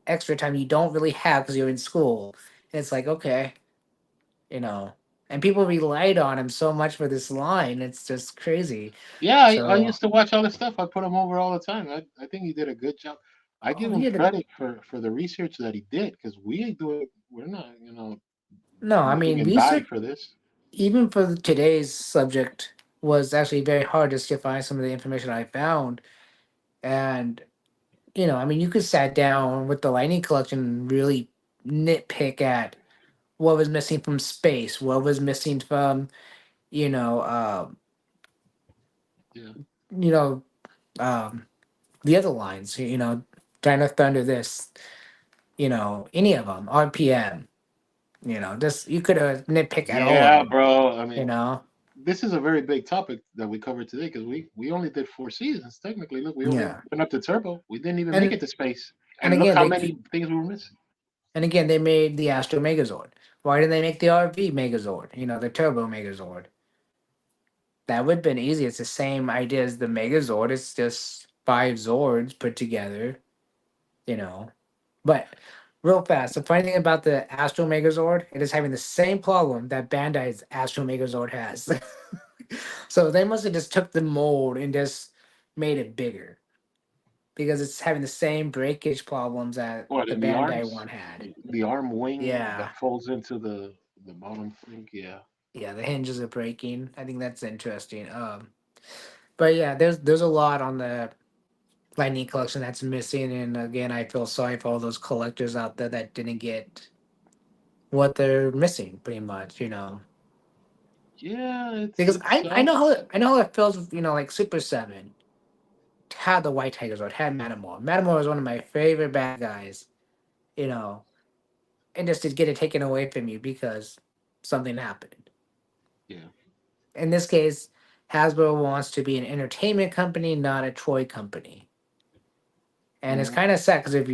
extra time you don't really have because you're in school. And it's like, okay, you know, and people relied on him so much for this line. It's just crazy. Yeah, I So, used to watch all this stuff. I put him over all the time. I think he did a good job. I oh, give he him had a credit for the research that he did because we ain't doing. We're not, no. I nicking mean, and dime research for this. even for today's subject was actually very hard just to find some of the information I found. And I mean, you could sat down with the Lightning Collection and really nitpick at what was missing from space, what was missing from you know, uh, Yeah, you know, the other lines, Dino Thunder, this, any of them, RPM, just you could have nitpick at all of yeah, them, bro. I you mean, know, this is a very big topic that we covered today because we only did 4 seasons technically. Look, we only yeah, went up to Turbo. We didn't even make and it to space, and and look again how they many things we were missing. and again they made the Astro Megazord. Why didn't they make the RV Megazord? The Turbo Megazord. That would have been easy. It's the same idea as the Megazord. It's just five Zords put together, you know. But real fast, the funny thing about the Astro Megazord, it is having the same problem that Bandai's Astro Megazord has. So they must have just took the mold and just made it bigger because it's having the same breakage problems that What the in the Bandai arms? one had. The arm wing Yeah, that folds into the bottom thing. Yeah. yeah, the hinges are breaking. I think that's interesting. But yeah, there's a lot on the Lightning collection that's missing, and again, I feel sorry for all those collectors out there that didn't get what they're missing, pretty much. Yeah, Because it I sucks. I know how it feels. Like Super Seven had the White Tigers or had Matamore. Matamore was one of my favorite bad guys. You know, and just to get it taken away from you because something happened. Yeah. In this case, Hasbro wants to be an entertainment company, not a toy company. And it's Hmm. kind of sad because if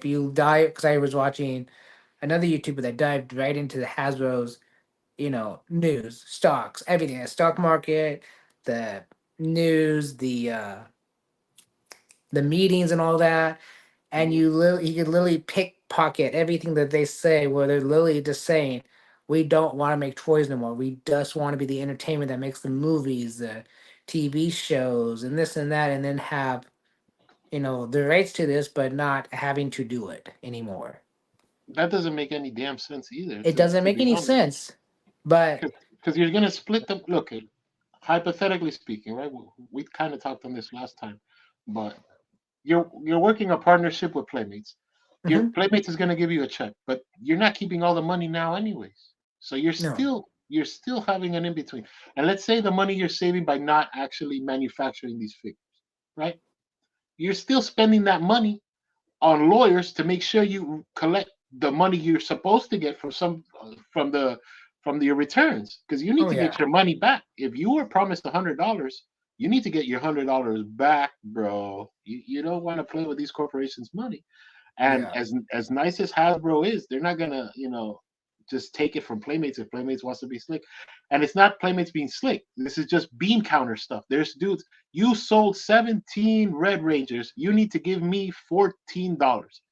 you dive, because I was watching another YouTuber that dived right into the Hasbro's, news, stocks, everything, the stock market, the news, the meetings and all that, and Hmm. you could literally pickpocket everything that they say, where they're literally just saying, "We don't want to make toys no more. We just want to be the entertainment that makes the movies, the TV shows, and this and that," and then have the rights to this, but not having to do it anymore. That doesn't make any damn sense either, It doesn't to make be any honest. sense. But Because you're gonna split them. Look, hypothetically speaking, right? We kind of talked on this last time, but you're working a partnership with Playmates. Your mhm, Playmates is gonna give you a check, but you're not keeping all the money now, anyways. So no, you're still having an in between. And let's say the money you're saving by not actually manufacturing these figures, right? You're still spending that money on lawyers to make sure you collect the money you're supposed to get from your returns, because you need Oh to get yeah, your money back. If you were promised $100, you need to get your $100 back, bro. You don't want to play with these corporations' money. And yeah, as nice as Hasbro is, they're not gonna just take it from Playmates if Playmates wants to be slick. And it's not Playmates being slick. This is just bean counter stuff. There's dudes. You sold 17 Red Rangers. You need to give me $14.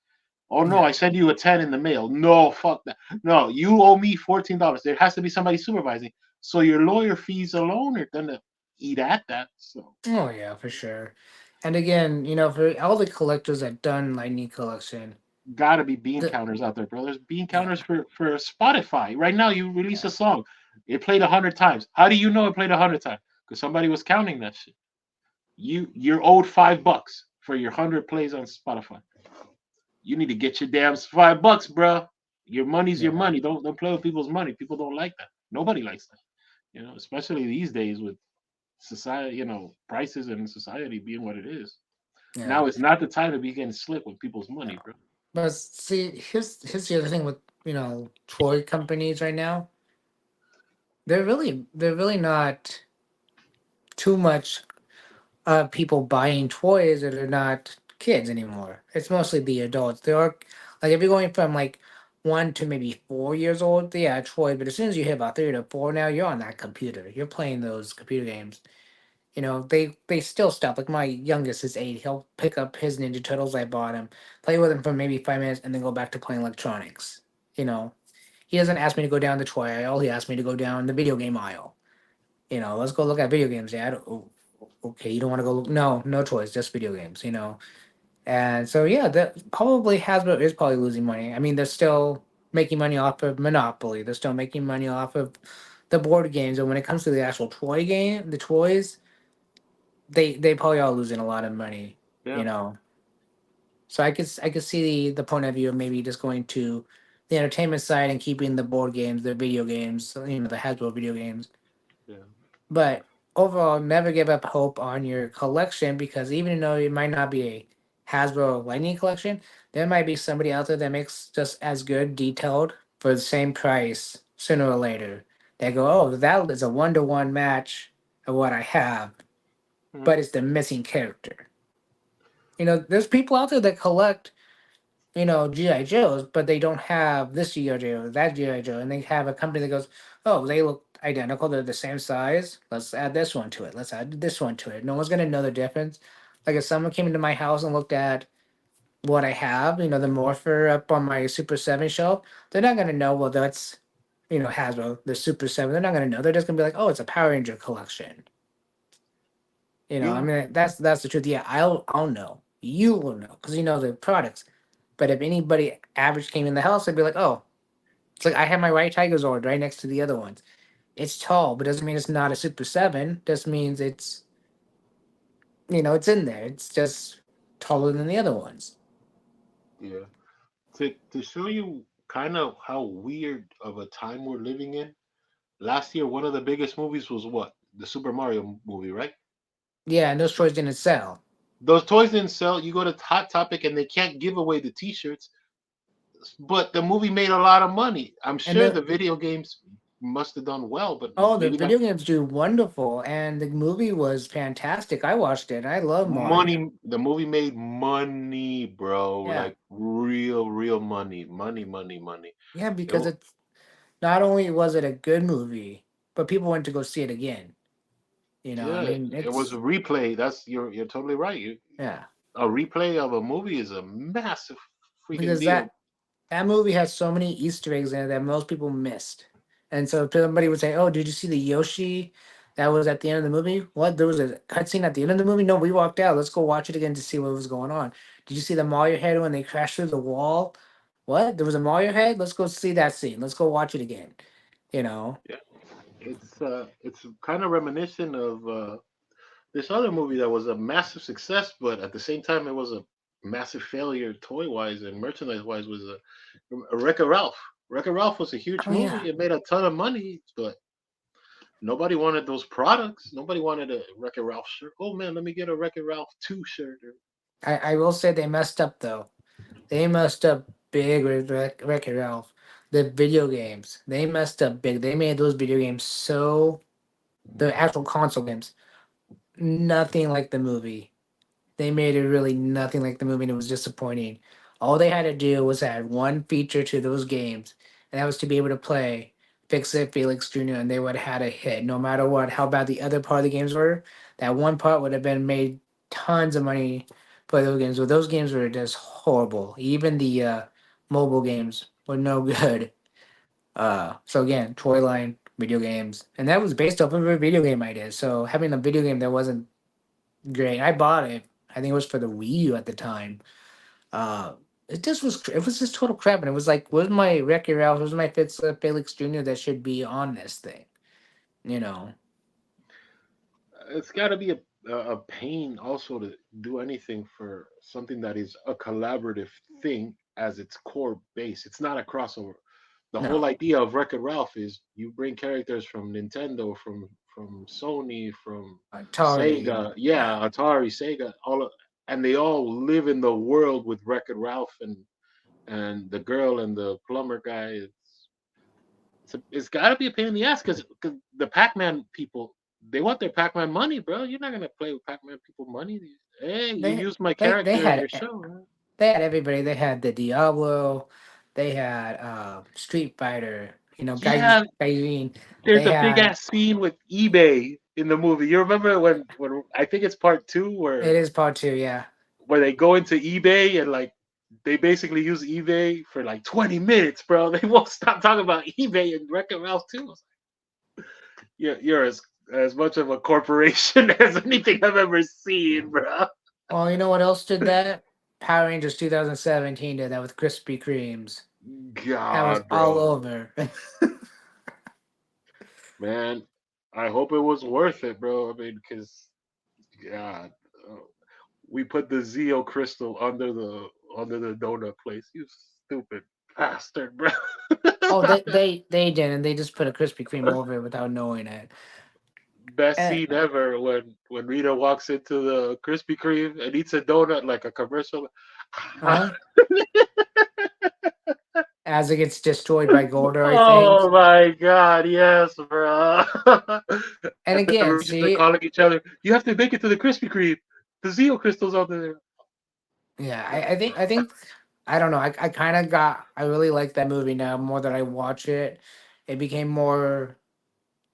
Oh no, I yeah. sent you a 10 in the mail. No, fuck that. No, you owe me $14. There has to be somebody supervising. So your lawyer fees alone are gonna eat at that. So Oh yeah, for sure. And again, for all the collectors that done Lightning Collection, gotta be bean the counters out there, brothers. Bean yeah, counters for Spotify. Right now, you release yeah, a song, it played 100 times. How do you know it played 100 times? Because somebody was counting that shit. You're owed $5 for your 100 plays on Spotify. You need to get your damn $5, bro. Your money's your yeah, money. Don't play with people's money. People don't like that. Nobody likes that. Especially these days with society, prices and society being what it is. yeah. Now is not the time to be getting slick with people's money, No. bro. But see, here's the other thing with toy companies right now. They're really not too much people buying toys that are not kids anymore. It's mostly the adults. There are like if you're going from like 1 to maybe 4 years old, yeah, toys. But as soon as you hit about 3 to 4 now, you're on that computer. You're playing those computer games. They still stop. Like my youngest is 8. He'll pick up his Ninja Turtles I bought him, play with him for maybe 5 minutes, and then go back to playing electronics. You know, he doesn't ask me to go down the toy aisle. He asks me to go down the video game aisle. Let's go look at video games, Dad. Oh, okay, you don't want to go look? No, no toys, just video games. And so yeah, that probably Hasbro is probably losing money. I mean, they're still making money off of Monopoly. They're still making money off of the board games, and when it comes to the actual the toys, they probably are losing a lot of money. You Yeah, know, so I could see the point of view of maybe just going to the entertainment side and keeping the board games, the video games, the Hasbro video games. yeah. But overall, never give up hope on your collection because even though it might not be a Hasbro Lightning collection, there might be somebody out there that makes just as good detailed for the same price sooner or later. They go, oh, that is a 1-to-1 match of what I have, Mhm. but it's the missing character. There's people out there that collect GI Joes, but they don't have this GI Joe, or that GI Joe, and they have a company that goes, "Oh, they look identical. They're the same size. Let's add this one to it. Let's add this one to it." No one's gonna know the difference. Like if someone came into my house and looked at what I have, the Morpher up on my Super Seven shelf, they're not gonna know. Well, that's Hasbro, the Super Seven. They're not gonna know. They're just gonna be like, "Oh, it's a Power Ranger collection." I You mean, that's the truth. Yeah, I'll know. You will know because you know the products. But if anybody average came in the house, they'd be like, "Oh, it's like I have my White Tiger Zord right next to the other ones. It's tall, but doesn't mean it's not a Super Seven. Just means it's in there. It's just taller than the other ones." Yeah. To show you kind of how weird of a time we're living in. Last year, one of the biggest movies was what? The Super Mario movie, right? Yeah, and those toys didn't sell. Those toys didn't sell. You go to Hot Topic and they can't give away the T-shirts, but the movie made a lot of money. I'm And sure the the video games must have done well, but the maybe not. video games do wonderful, and the movie was fantastic. I watched it. I love Mario. Money. The movie made money, bro. Yeah, Like real money. Money, money, money. yeah, It, because wa- it's not only was it a good movie, but people went to go see it again. I yeah, mean, it was a it's replay. You're totally right. yeah, A replay of a movie is a massive freaking because deal. that movie has so many Easter eggs in it that most people missed. And so if somebody would say, "Oh, did you see the Yoshi that was at the end of the movie? What? There was a cutscene at the end of the movie? No, we walked out. Let's go watch it again to see what was going on. Did you see the Mario head when they crashed through the wall? What? There was a Mario head? Let's go see that scene. Let's go watch it again." You know? Yeah, it's kind of reminiscent of this other movie that was a massive success, but at the same time it was a massive failure toy wise and merchandise wise. Was a Wreck-It Ralph. Wreck-It Ralph was a huge Oh yeah. movie. It made a ton of money, but nobody wanted those products. Nobody wanted a Wreck-It Ralph shirt. Oh man, let me get a Wreck-It Ralph 2 shirt. I will say they messed up though. They messed up big with Wreck-It Ralph. The video games, they messed up big. They made those video games so, the actual console games, nothing like the movie. They made it really nothing like the movie, and it was disappointing. All they had to do was add one feature to those games, and that was to be able to play Fix It Felix Jr., and they would have had a hit. No matter what, how bad the other part of the games were, that one part would have been made tons of money for those games. But those games were just horrible. Even the mobile games were no good. So again, toy line, video games, and that was based off of a video game idea. So having a video game that wasn't great, I bought it. I think it was for the Wii U at the time. Uh, it was just total crap, and it was like, where's my Wreck-It Ralph? Where's my Felix Jr. that should be on this thing? You know? It's got to be a pain also to do anything for something that is a collaborative thing as its core base. It's not a crossover. The whole No, idea of Wreck-It Ralph is you bring characters from Nintendo, from Sony, from Atari. Sega, yeah, Yeah, Atari, Sega, and they all live in the world with Wreck-It Ralph and the girl and the plumber guy. It's got to be a pain in the ass because the Pac-Man people, they want their Pac-Man money, bro. You're not gonna play with Pac-Man people money. Hey, you they used my they character in had your show, right? they had everybody. They had the Diablo. They had Street Fighter. You know, Yeah, Gaijin. there's They a big had, ass scene with eBay in the movie. You remember when I think it's part two it is part two. Yeah, where they go into eBay and like they basically use eBay for like 20 minutes, bro. They won't stop talking about eBay and Wreck-It Ralph too. You're as much of a corporation as anything I've ever seen, bro. well, you know what else did that? Power Rangers 2017 did that with Krispy Kremes. That was God, all bro, over. man, I hope it was worth it, bro. I mean, because God, uh, we put the Zeo crystal under the donut place. You stupid bastard, bro. Oh, they didn't. They just put a Krispy Kreme over it without knowing it. Best And, scene ever when Rita walks into the Krispy Kreme and eats a donut like a commercial. huh? As it gets destroyed by Goldar things. Oh my God, yes, bro. And And the again, Marines are see, calling each other. You have to make it to the Krispy Kreme. The Zeo crystals out there. yeah, I think I don't know. I kind of got. I really like that movie now more that I watch it. It became more.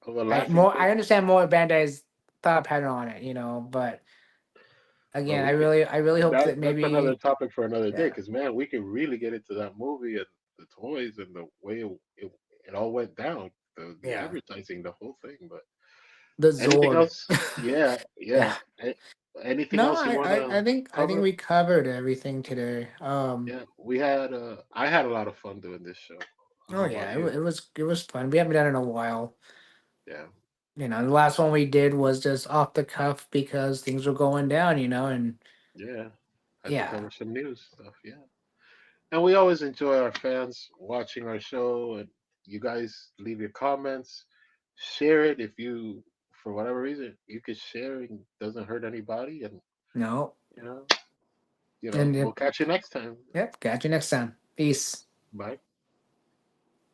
Of a laughing I thing. understand more Bandai's thought pattern on it. You know, but But again, we could I really hope that that's another maybe. topic for another day. Yeah. Because man, we could really get into that movie and the toys and the way it all went down. The Yeah. advertising, the whole thing. But The anything Zord. else? Yeah, Yeah. yeah. Anything No, else you want to I think cover? we covered everything today. Yeah, we had. I had a lot of fun doing this show. Oh How about yeah, you? it was fun. We haven't done it in a while. Yeah, You know, the last one we did was just off the cuff because things were going down. You know, and yeah. Had to yeah, cover some news stuff. Yeah, and we always enjoy our fans watching our show, and you guys leave your comments, share it if you, for whatever reason, you could share. It doesn't hurt anybody, and no, you know, and we'll catch you next time. yep. Catch you next time. Peace. Bye.